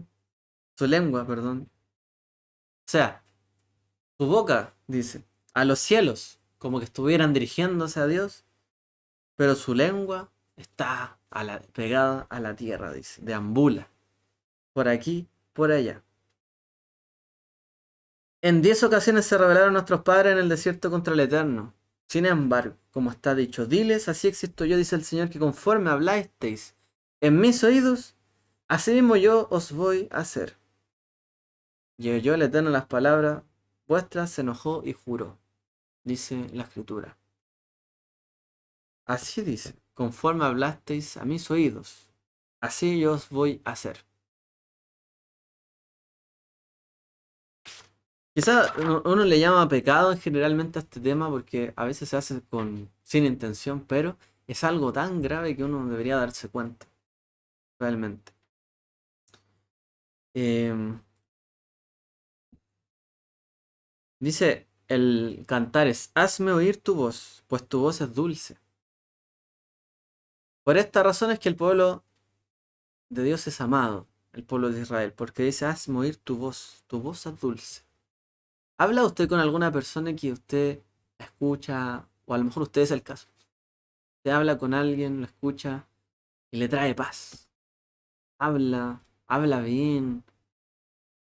Speaker 1: su lengua, perdón. O sea, su boca dice, a los cielos, como que estuvieran dirigiéndose a Dios, pero su lengua está pegada a la tierra, dice, deambula, por aquí, por allá. En 10 ocasiones se rebelaron nuestros padres en el desierto contra el Eterno. Sin embargo, como está dicho, diles, así existo yo, dice el Señor, que conforme hablasteis en mis oídos, así mismo yo os voy a hacer. Y oyó el Eterno las palabras vuestras, se enojó y juró, dice la Escritura. Así dice, conforme hablasteis a mis oídos, así yo os voy a hacer. Quizá uno le llama pecado generalmente a este tema porque a veces se hace sin intención, pero es algo tan grave que uno debería darse cuenta, realmente. Em, Dice el Cantares, hazme oír tu voz, pues tu voz es dulce. Por esta razón es que el pueblo de Dios es amado, el pueblo de Israel, porque dice, hazme oír tu voz es dulce. ¿Habla usted con alguna persona que usted la escucha, o a lo mejor usted es el caso? Usted habla con alguien, lo escucha y le trae paz. Habla bien.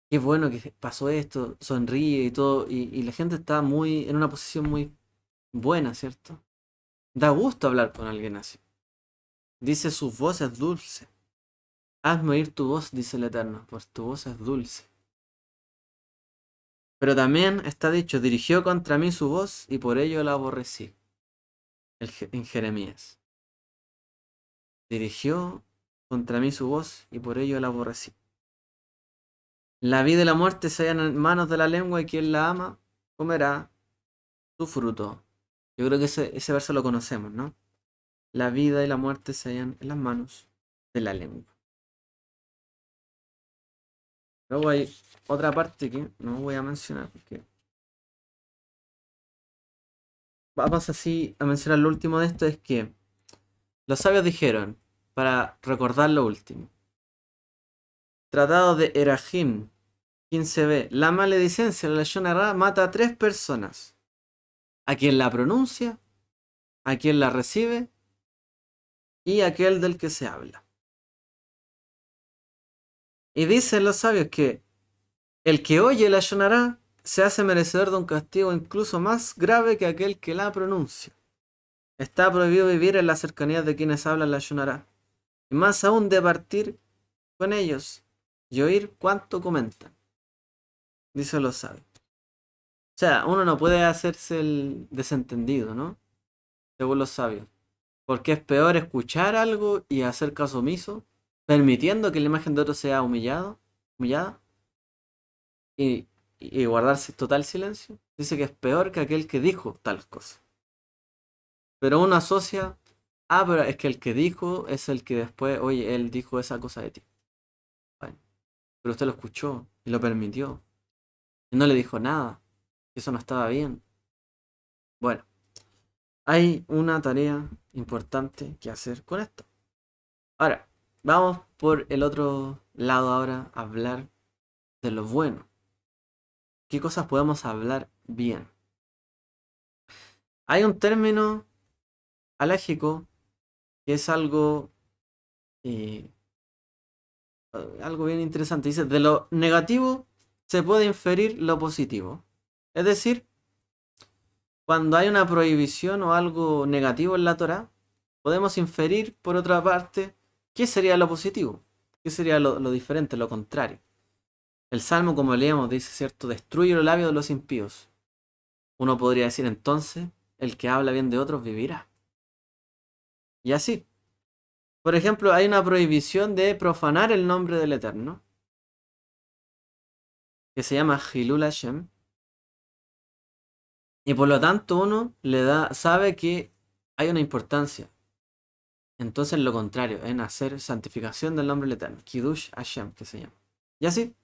Speaker 1: Qué bueno que pasó esto, sonríe y todo, y la gente está en una posición muy buena, ¿cierto? Da gusto hablar con alguien así. Dice su voz es dulce. Hazme oír tu voz, dice el Eterno, pues tu voz es dulce. Pero también está dicho, dirigió contra mí su voz y por ello la aborrecí. En Jeremías. Dirigió contra mí su voz y por ello la aborrecí. La vida y la muerte se hallan en manos de la lengua y quien la ama comerá su fruto. Yo creo que ese verso lo conocemos, ¿no? La vida y la muerte se hallan en las manos de la lengua. Luego hay otra parte que no voy a mencionar porque vamos así a mencionar lo último de esto, es que los sabios dijeron, para recordar lo último, Tratado de Erajim 15b, la maledicencia, la leyón errada, mata a 3 personas, a quien la pronuncia a quien la recibe y aquel del que se habla. Y dicen los sabios que el que oye la Shonará se hace merecedor de un castigo incluso más grave que aquel que la pronuncia. Está prohibido vivir en las cercanías de quienes hablan la Shonará, y más aún de partir con ellos y oír cuánto comentan. Dice los sabios. O sea, uno no puede hacerse el desentendido, ¿no? Según los sabios. Porque es peor escuchar algo y hacer caso omiso, permitiendo que la imagen de otro sea humillada, y, y guardarse total silencio. Dice que es peor que aquel que dijo tal cosa. Pero uno asocia, pero es que el que dijo es el que después, oye, él dijo esa cosa de ti. Bueno, pero usted lo escuchó y lo permitió. Y no le dijo nada. Eso no estaba bien. Bueno, hay una tarea importante que hacer con esto. Ahora, vamos por el otro lado ahora a hablar de lo bueno. ¿Qué cosas podemos hablar bien? Hay un término alágico que es eh, algo bien interesante. Dice, de lo negativo se puede inferir lo positivo. Es decir, cuando hay una prohibición o algo negativo en la Torá, podemos inferir, por otra parte, qué sería lo positivo, qué sería lo diferente, lo contrario. El Salmo, como leíamos, dice, ¿cierto? Destruye los labios de los impíos. Uno podría decir entonces, el que habla bien de otros vivirá. Y así. Por ejemplo, hay una prohibición de profanar el nombre del Eterno, que se llama Hilul Hashem. Y por lo tanto uno sabe que hay una importancia. Entonces lo contrario, en hacer santificación del nombre del Eterno. Kiddush Hashem, que se llama. Y así.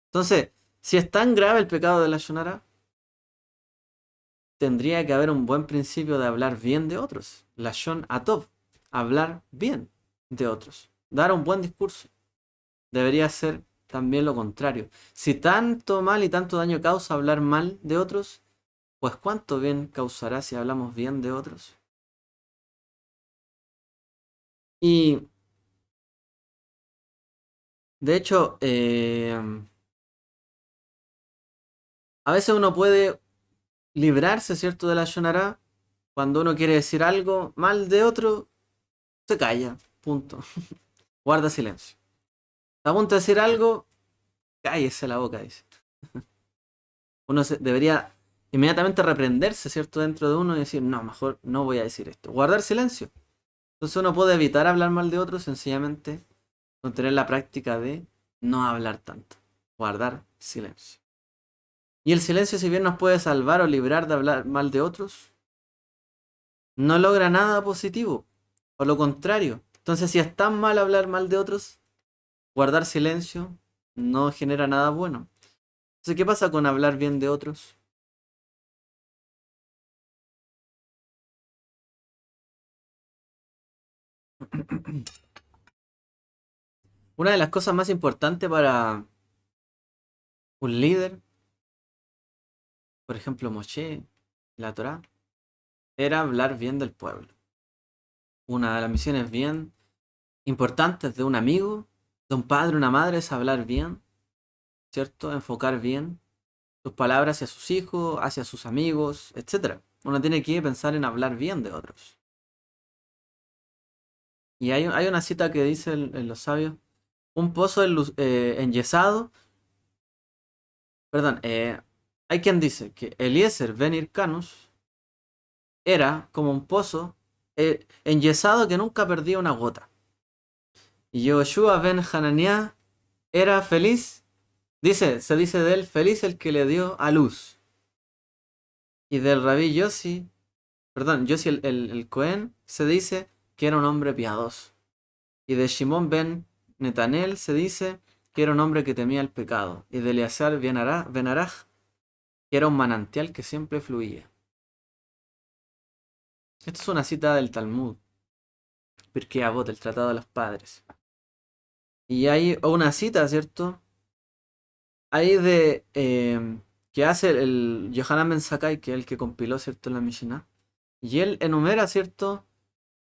Speaker 1: Entonces, si es tan grave el pecado de la Shonara, tendría que haber un buen principio de hablar bien de otros. La Shon Atov. Hablar bien de otros. Dar un buen discurso. Debería ser también lo contrario. Si tanto mal y tanto daño causa hablar mal de otros, pues cuánto bien causará si hablamos bien de otros. Y de hecho, a veces uno puede librarse, ¿cierto?, de la Shonará. Cuando uno quiere decir algo mal de otro, se calla, punto. Guarda silencio. Está a punto de decir algo, cállese la boca, dice. Uno debería inmediatamente reprenderse, ¿cierto?, dentro de uno y decir, no, mejor no voy a decir esto. Guardar silencio. Entonces uno puede evitar hablar mal de otros sencillamente con tener la práctica de no hablar tanto. Guardar silencio. Y el silencio, si bien nos puede salvar o librar de hablar mal de otros, no logra nada positivo. O lo contrario. Entonces, si es tan mal hablar mal de otros, guardar silencio no genera nada bueno. Entonces, ¿qué pasa con hablar bien de otros? Una de las cosas más importantes para un líder, por ejemplo Moshe, la Torá, era hablar bien del pueblo. Una de las misiones bien importantes de un amigo, de un padre, una madre, es hablar bien, ¿cierto? Enfocar bien sus palabras hacia sus hijos, hacia sus amigos, etcétera. Uno tiene que pensar en hablar bien de otros. Y hay una cita que dice en los sabios, un pozo enyesado, perdón, hay quien dice que Eliezer ben Hircanus era como un pozo enyesado que nunca perdía una gota. Y Yoshua ben Hananiah era feliz, se dice de él, feliz el que le dio a luz. Y del rabí Yossi, perdón, Yossi el Cohen, se dice que era un hombre piadoso. Y de Shimon ben Netanel se dice que era un hombre que temía el pecado. Y de Eleazar ben Araj, que era un manantial que siempre fluía. Esta es una cita del Talmud, Pirkei Avot, el Tratado de los Padres. Y hay una cita, ¿cierto? Hay que hace el Yohanan Ben Zakkai, que es el que compiló, ¿cierto?, la Mishnah. Y él enumera, ¿cierto?,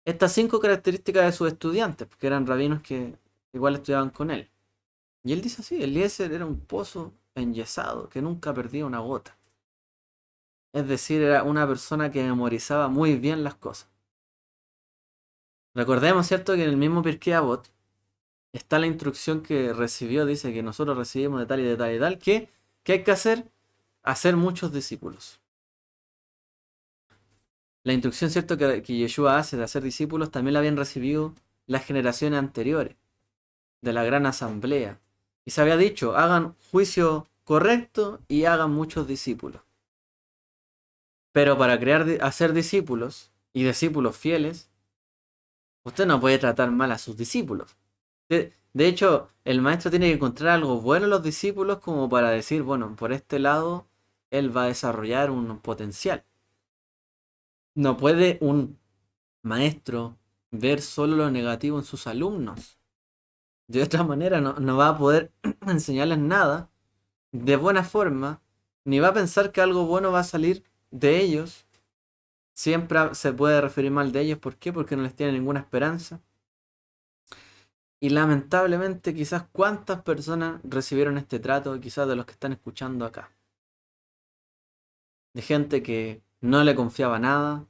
Speaker 1: estas 5 características de sus estudiantes, porque eran rabinos que igual estudiaban con él. Y él dice así, Eliezer era un pozo enyesado que nunca perdía una gota. Es decir, era una persona que memorizaba muy bien las cosas. Recordemos, ¿cierto?, que en el mismo Pirkei Avot está la instrucción que recibió, dice que nosotros recibimos de tal y de tal y tal, que ¿qué hay que hacer? Hacer muchos discípulos. La instrucción, ¿cierto?, que Yeshua hace de hacer discípulos también la habían recibido las generaciones anteriores, de la gran asamblea. Y se había dicho, hagan juicio correcto y hagan muchos discípulos. Pero para hacer discípulos y discípulos fieles, usted no puede tratar mal a sus discípulos. De hecho, el maestro tiene que encontrar algo bueno en los discípulos como para decir, bueno, por este lado, él va a desarrollar un potencial. No puede un maestro ver solo lo negativo en sus alumnos. De otra manera, no va a poder enseñarles nada de buena forma, ni va a pensar que algo bueno va a salir de ellos. Siempre se puede referir mal de ellos. ¿Por qué? Porque no les tiene ninguna esperanza. Y lamentablemente, quizás cuántas personas recibieron este trato, quizás de los que están escuchando acá. De gente que no le confiaba nada,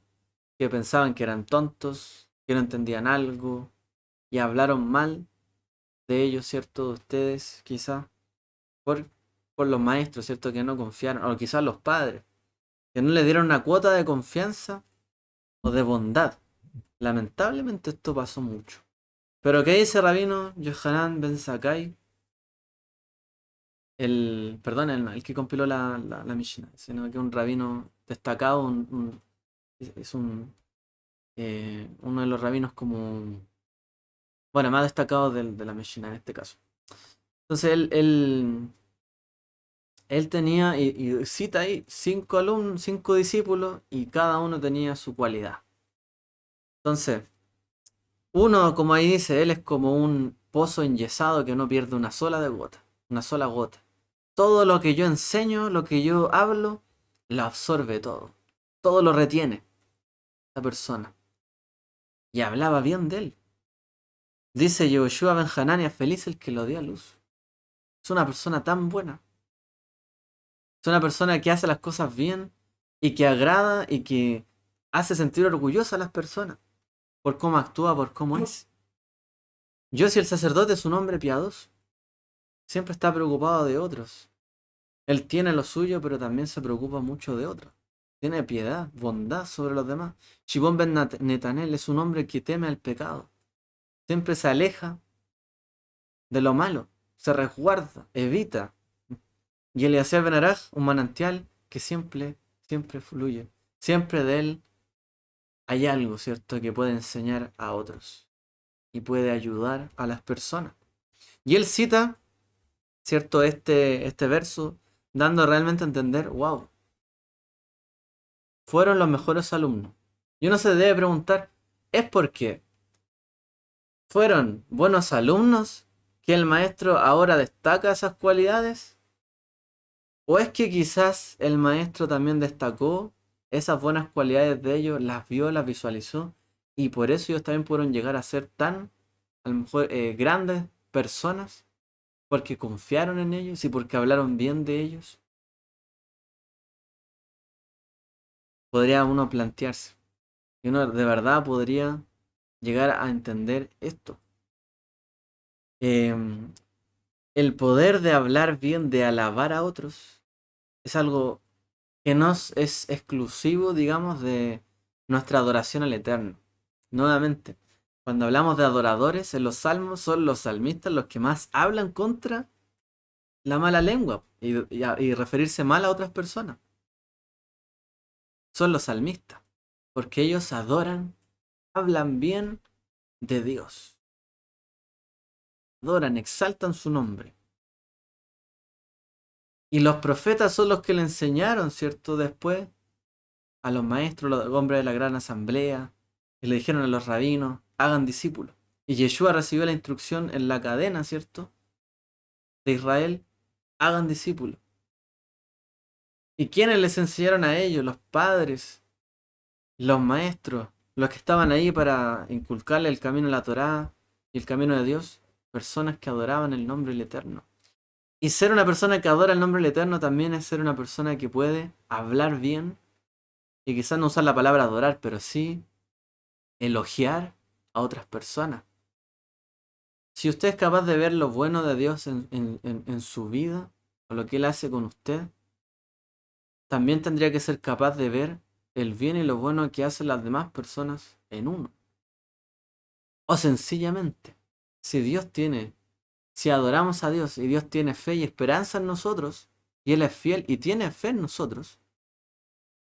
Speaker 1: que pensaban que eran tontos, que no entendían algo, y hablaron mal de ellos, ¿cierto? De ustedes, quizás, por, por los maestros, ¿cierto? Que no confiaron, o quizás los padres, que no le dieron una cuota de confianza o de bondad. Lamentablemente esto pasó mucho. Pero ¿qué dice Rabino Yohanan Ben Zakkai? Perdón, el que compiló la Mishnah, sino que un rabino destacado, es uno de los rabinos como, bueno, más destacado de la Mishnah en este caso. Entonces él tenía, y cita ahí, 5 alumnos, 5 discípulos, y cada uno tenía su cualidad. Entonces, uno, como ahí dice, él es como un pozo enyesado que no pierde una sola gota, una sola gota. Todo lo que yo enseño, lo que yo hablo, lo absorbe todo. Todo lo retiene la persona. Y hablaba bien de él. Dice Yehoshua Ben Hanania, feliz el que lo dio a luz. Es una persona tan buena. Es una persona que hace las cosas bien y que agrada y que hace sentir orgullosa a las personas por cómo actúa, por cómo es. Yo, si el sacerdote es un hombre piadoso, siempre está preocupado de otros. Él tiene lo suyo, pero también se preocupa mucho de otros. Tiene piedad, bondad sobre los demás. Shimon ben Netanel es un hombre que teme al pecado. Siempre se aleja de lo malo, se resguarda, evita. Y Eliezer ben Araj, un manantial que siempre fluye. Siempre de él hay algo, ¿cierto?, que puede enseñar a otros y puede ayudar a las personas. Y él cita, ¿cierto?, este verso, dando realmente a entender, wow, fueron los mejores alumnos. Y uno se debe preguntar, ¿es porque fueron buenos alumnos que el maestro ahora destaca esas cualidades? ¿O es que quizás el maestro también destacó esas buenas cualidades de ellos, las vio, las visualizó, y por eso ellos también pudieron llegar a ser tan, a lo mejor, grandes personas? Porque confiaron en ellos y porque hablaron bien de ellos. Podría uno plantearse. Y uno de verdad podría llegar a entender esto. Em, el poder de hablar bien, de alabar a otros, es algo que no es exclusivo, digamos, de nuestra adoración al Eterno. Nuevamente, cuando hablamos de adoradores en los salmos, son los salmistas los que más hablan contra la mala lengua y referirse mal a otras personas. Son los salmistas, porque ellos adoran, hablan bien de Dios, adoran, exaltan su nombre. Y los profetas son los que le enseñaron, ¿cierto?, después a los maestros, los hombres de la gran asamblea, y le dijeron a los rabinos, hagan discípulos. Y Yeshua recibió la instrucción en la cadena, ¿cierto?, de Israel, hagan discípulos. ¿Y quiénes les enseñaron a ellos? Los padres. los maestros, los que estaban ahí para inculcarle el camino de la Torá y el camino de Dios, personas que adoraban el nombre del Eterno. Y ser una persona que adora el nombre del Eterno también es ser una persona que puede hablar bien y quizás no usar la palabra adorar, pero sí elogiar a otras personas. Si usted es capaz de ver lo bueno de Dios en su vida o lo que Él hace con usted, también tendría que ser capaz de ver el bien y lo bueno que hacen las demás personas en uno. O sencillamente, si Dios tiene, si adoramos a Dios y Dios tiene fe y esperanza en nosotros, y Él es fiel y tiene fe en nosotros,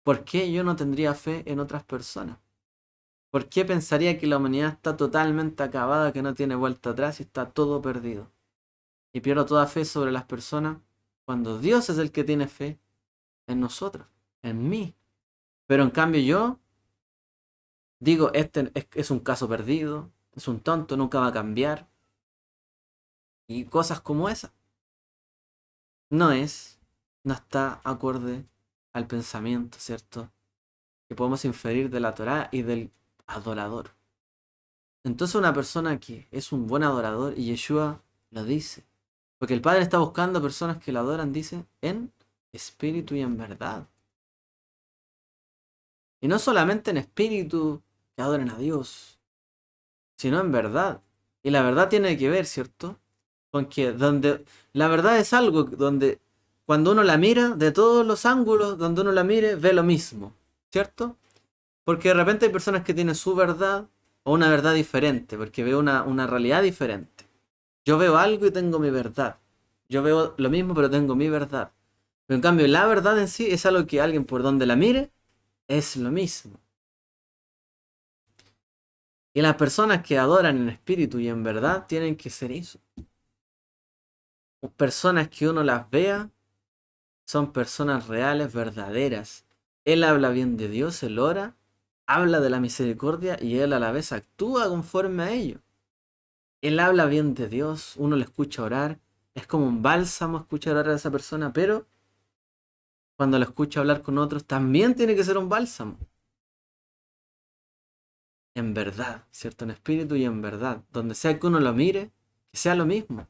Speaker 1: ¿por qué yo no tendría fe en otras personas? ¿Por qué pensaría que la humanidad está totalmente acabada, que no tiene vuelta atrás y está todo perdido? Y pierdo toda fe sobre las personas cuando Dios es el que tiene fe en nosotros, en mí. Pero en cambio yo digo, este es un caso perdido, es un tonto, nunca va a cambiar. Y cosas como esas. No es, no está acorde al pensamiento, ¿cierto? Que podemos inferir de la Torá y del adorador. Entonces una persona que es un buen adorador, y Yeshua lo dice, porque el Padre está buscando personas que lo adoran, dice, en espíritu y en verdad. Y no solamente en espíritu, que adoren a Dios, sino en verdad. Y la verdad tiene que ver, ¿cierto? Con que donde la verdad es algo donde cuando uno la mira, de todos los ángulos donde uno la mire, ve lo mismo, ¿cierto? Porque de repente hay personas que tienen su verdad o una verdad diferente, porque veo una realidad diferente. Yo veo algo y tengo mi verdad. Yo veo lo mismo pero tengo mi verdad. Pero en cambio la verdad en sí es algo que alguien por donde la mire es lo mismo. Y las personas que adoran en espíritu y en verdad tienen que ser eso. Personas que uno las vea son personas reales, verdaderas. Él habla bien de Dios, él ora, habla de la misericordia y él a la vez actúa conforme a ello. Él habla bien de Dios, uno le escucha orar, es como un bálsamo escuchar orar a esa persona, pero cuando lo escucha hablar con otros también tiene que ser un bálsamo. En verdad, ¿cierto? En espíritu y en verdad. Donde sea que uno lo mire, que sea lo mismo.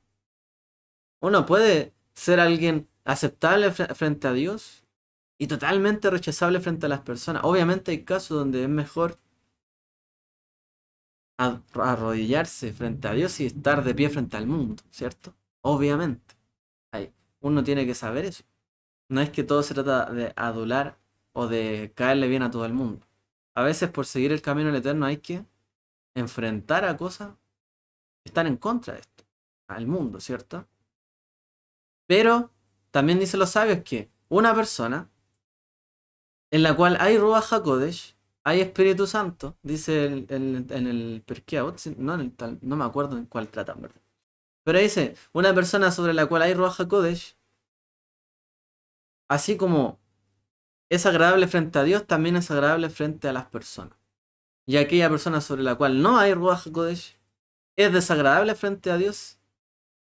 Speaker 1: Uno puede ser alguien aceptable frente a Dios y totalmente rechazable frente a las personas. Obviamente hay casos donde es mejor arrodillarse frente a Dios y estar de pie frente al mundo, ¿cierto? Obviamente. Uno tiene que saber eso. No es que todo se trata de adular o de caerle bien a todo el mundo. A veces por seguir el camino del eterno hay que enfrentar a cosas que están en contra de esto, al mundo, ¿cierto? Pero también dicen los sabios que una persona en la cual hay Ruach HaKodesh, hay Espíritu Santo, dice en el Pirkei Avot, no, no me acuerdo en cuál trata, en verdad. Pero dice, una persona sobre la cual hay Ruach HaKodesh, así como es agradable frente a Dios, también es agradable frente a las personas. Y aquella persona sobre la cual no hay Ruach HaKodesh, es desagradable frente a Dios,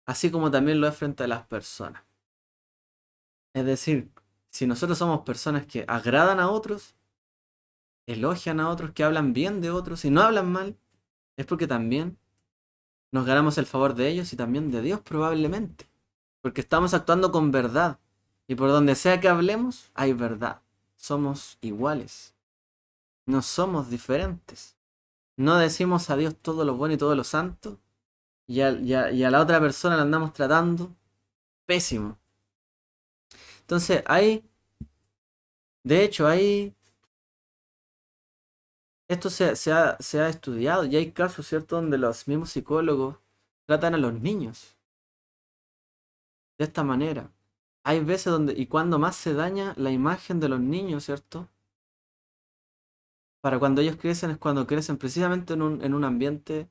Speaker 1: así como también lo es frente a las personas. Es decir, si nosotros somos personas que agradan a otros, elogian a otros, que hablan bien de otros y no hablan mal, es porque también nos ganamos el favor de ellos y también de Dios probablemente. Porque estamos actuando con verdad. Y por donde sea que hablemos, hay verdad. Somos iguales. No somos diferentes. No decimos a Dios todo lo bueno y todo lo santo. Y a la otra persona la andamos tratando pésimo. Entonces de hecho, esto se ha estudiado y hay casos, ¿cierto?, donde los mismos psicólogos tratan a los niños de esta manera. Hay veces donde, y cuando más se daña la imagen de los niños, ¿cierto? Para cuando ellos crecen es cuando crecen precisamente en un ambiente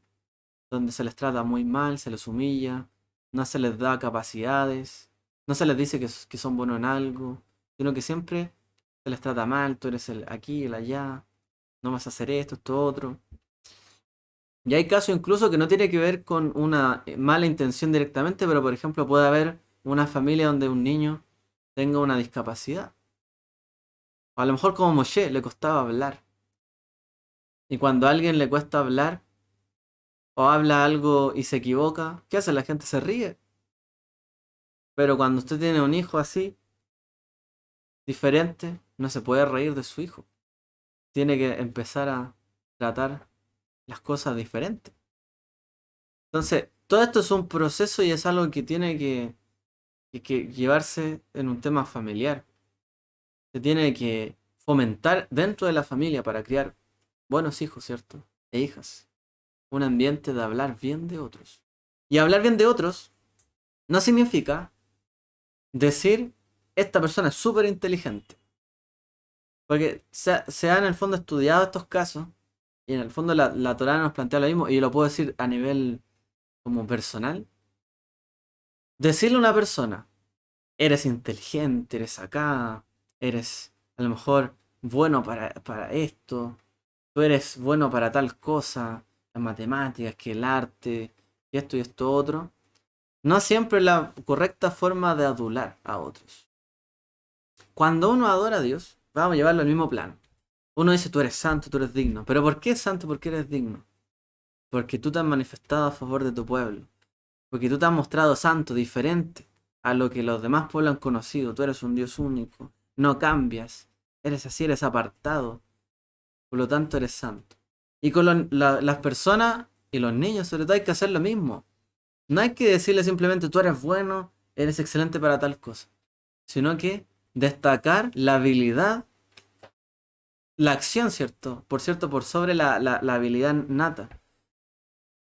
Speaker 1: donde se les trata muy mal, se les humilla, no se les da capacidades, no se les dice que son buenos en algo, sino que siempre se les trata mal, tú eres el aquí, el allá, no vas a hacer esto, esto, otro. Y hay casos incluso que no tiene que ver con una mala intención directamente, pero por ejemplo puede haber una familia donde un niño tenga una discapacidad. O a lo mejor como Moshe le costaba hablar. Y cuando a alguien le cuesta hablar o habla algo y se equivoca, ¿qué hace? La gente se ríe. Pero cuando usted tiene un hijo así, diferente, no se puede reír de su hijo. Tiene que empezar a tratar las cosas diferentes. Entonces, todo esto es un proceso y es algo que tiene que llevarse en un tema familiar. Se tiene que fomentar dentro de la familia para criar buenos hijos, ¿cierto? E hijas. Un ambiente de hablar bien de otros. Y hablar bien de otros no significa decir, esta persona es súper inteligente. Porque se ha en el fondo estudiado estos casos y en el fondo la Torá nos plantea lo mismo y yo lo puedo decir a nivel como personal. Decirle a una persona, eres inteligente, eres acá, eres a lo mejor bueno para esto, tú eres bueno para tal cosa, las matemáticas, que el arte, y esto otro. No siempre es la correcta forma de adular a otros. Cuando uno adora a Dios, vamos a llevarlo al mismo plano. Uno dice, tú eres santo, tú eres digno. ¿Pero por qué es santo? ¿Por qué eres digno? Porque tú te has manifestado a favor de tu pueblo. Porque tú te has mostrado santo, diferente a lo que los demás pueblos han conocido. Tú eres un Dios único. No cambias. Eres así, eres apartado. Por lo tanto, eres santo. Y con las personas y los niños, sobre todo, hay que hacer lo mismo. No hay que decirle simplemente, tú eres bueno, eres excelente para tal cosa. Sino que destacar la habilidad, la acción, ¿cierto? Por cierto, por sobre la habilidad nata.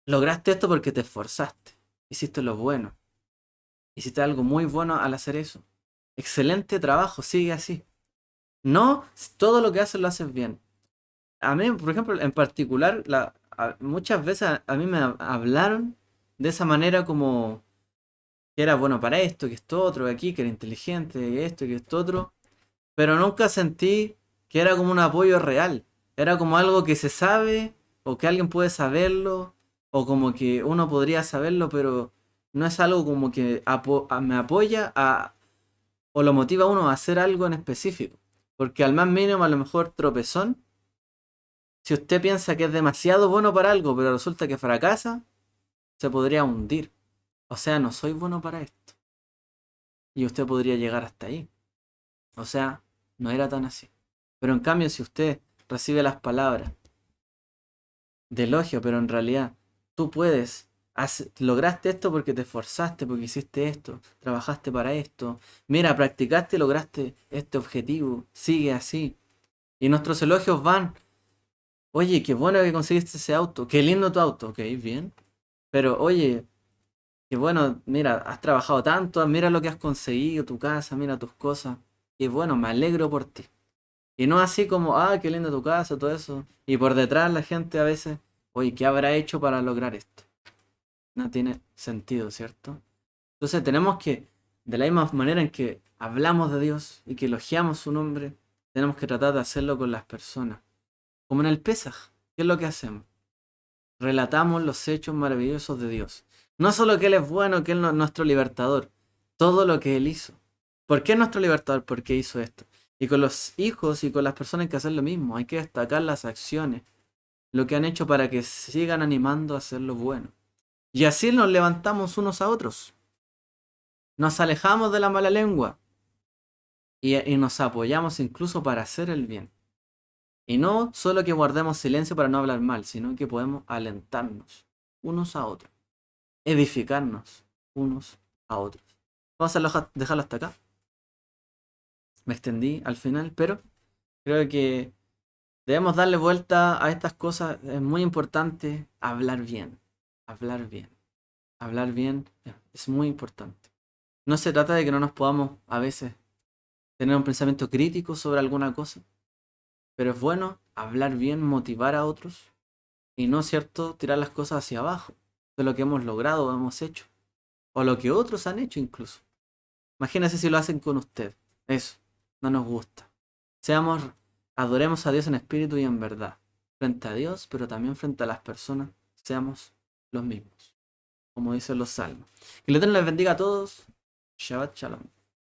Speaker 1: Lograste esto porque te esforzaste. Hiciste lo bueno. Hiciste algo muy bueno al hacer eso. Excelente trabajo, sigue así. No, todo lo que haces lo haces bien. A mí, por ejemplo, en particular, muchas veces a mí me hablaron de esa manera como que era bueno para esto, que esto otro, que aquí, que era inteligente, que esto, que esto otro. Pero nunca sentí que era como un apoyo real. Era como algo que se sabe, o que alguien puede saberlo, o como que uno podría saberlo, pero no es algo como que me apoya o lo motiva a uno a hacer algo en específico. Porque al más mínimo, a lo mejor tropezón, si usted piensa que es demasiado bueno para algo, pero resulta que fracasa, se podría hundir. O sea, no soy bueno para esto. Y usted podría llegar hasta ahí. O sea, no era tan así. Pero en cambio, si usted recibe las palabras de elogio, pero en realidad tú puedes, lograste esto porque te esforzaste, porque hiciste esto, trabajaste para esto, mira, practicaste y lograste este objetivo, sigue así. Y nuestros elogios van, oye, qué bueno que conseguiste ese auto, qué lindo tu auto, ok, bien. Pero oye, qué bueno, mira, has trabajado tanto, mira lo que has conseguido, tu casa, mira tus cosas. Y bueno, me alegro por ti. Y no así como, ah, qué linda tu casa, todo eso. Y por detrás la gente a veces, oye, ¿qué habrá hecho para lograr esto? No tiene sentido, ¿cierto? Entonces tenemos que, de la misma manera en que hablamos de Dios y que elogiamos su nombre, tenemos que tratar de hacerlo con las personas. Como en el Pesaj, ¿qué es lo que hacemos? Relatamos los hechos maravillosos de Dios. No solo que Él es bueno, que Él es nuestro libertador, todo lo que Él hizo. ¿Por qué es nuestro libertador? Porque hizo esto. Y con los hijos y con las personas hay que hacer lo mismo. Hay que destacar las acciones, lo que han hecho para que sigan animando a hacer lo bueno. Y así nos levantamos unos a otros. Nos alejamos de la mala lengua y nos apoyamos incluso para hacer el bien. Y no solo que guardemos silencio para no hablar mal, sino que podemos alentarnos unos a otros, edificarnos unos a otros. Vamos a dejarlo hasta acá. Me extendí al final, pero creo que debemos darle vuelta a estas cosas. Es muy importante hablar bien. Hablar bien. Hablar bien es muy importante. No se trata de que no nos podamos a veces tener un pensamiento crítico sobre alguna cosa, pero es bueno hablar bien, motivar a otros y no, cierto, tirar las cosas hacia abajo de lo que hemos logrado o hemos hecho, o lo que otros han hecho incluso. Imagínense si lo hacen con usted. Eso no nos gusta. Seamos, adoremos a Dios en espíritu y en verdad. Frente a Dios, pero también frente a las personas, seamos los mismos. Como dicen los salmos. Que el Eterno les bendiga a todos. Shabbat Shalom.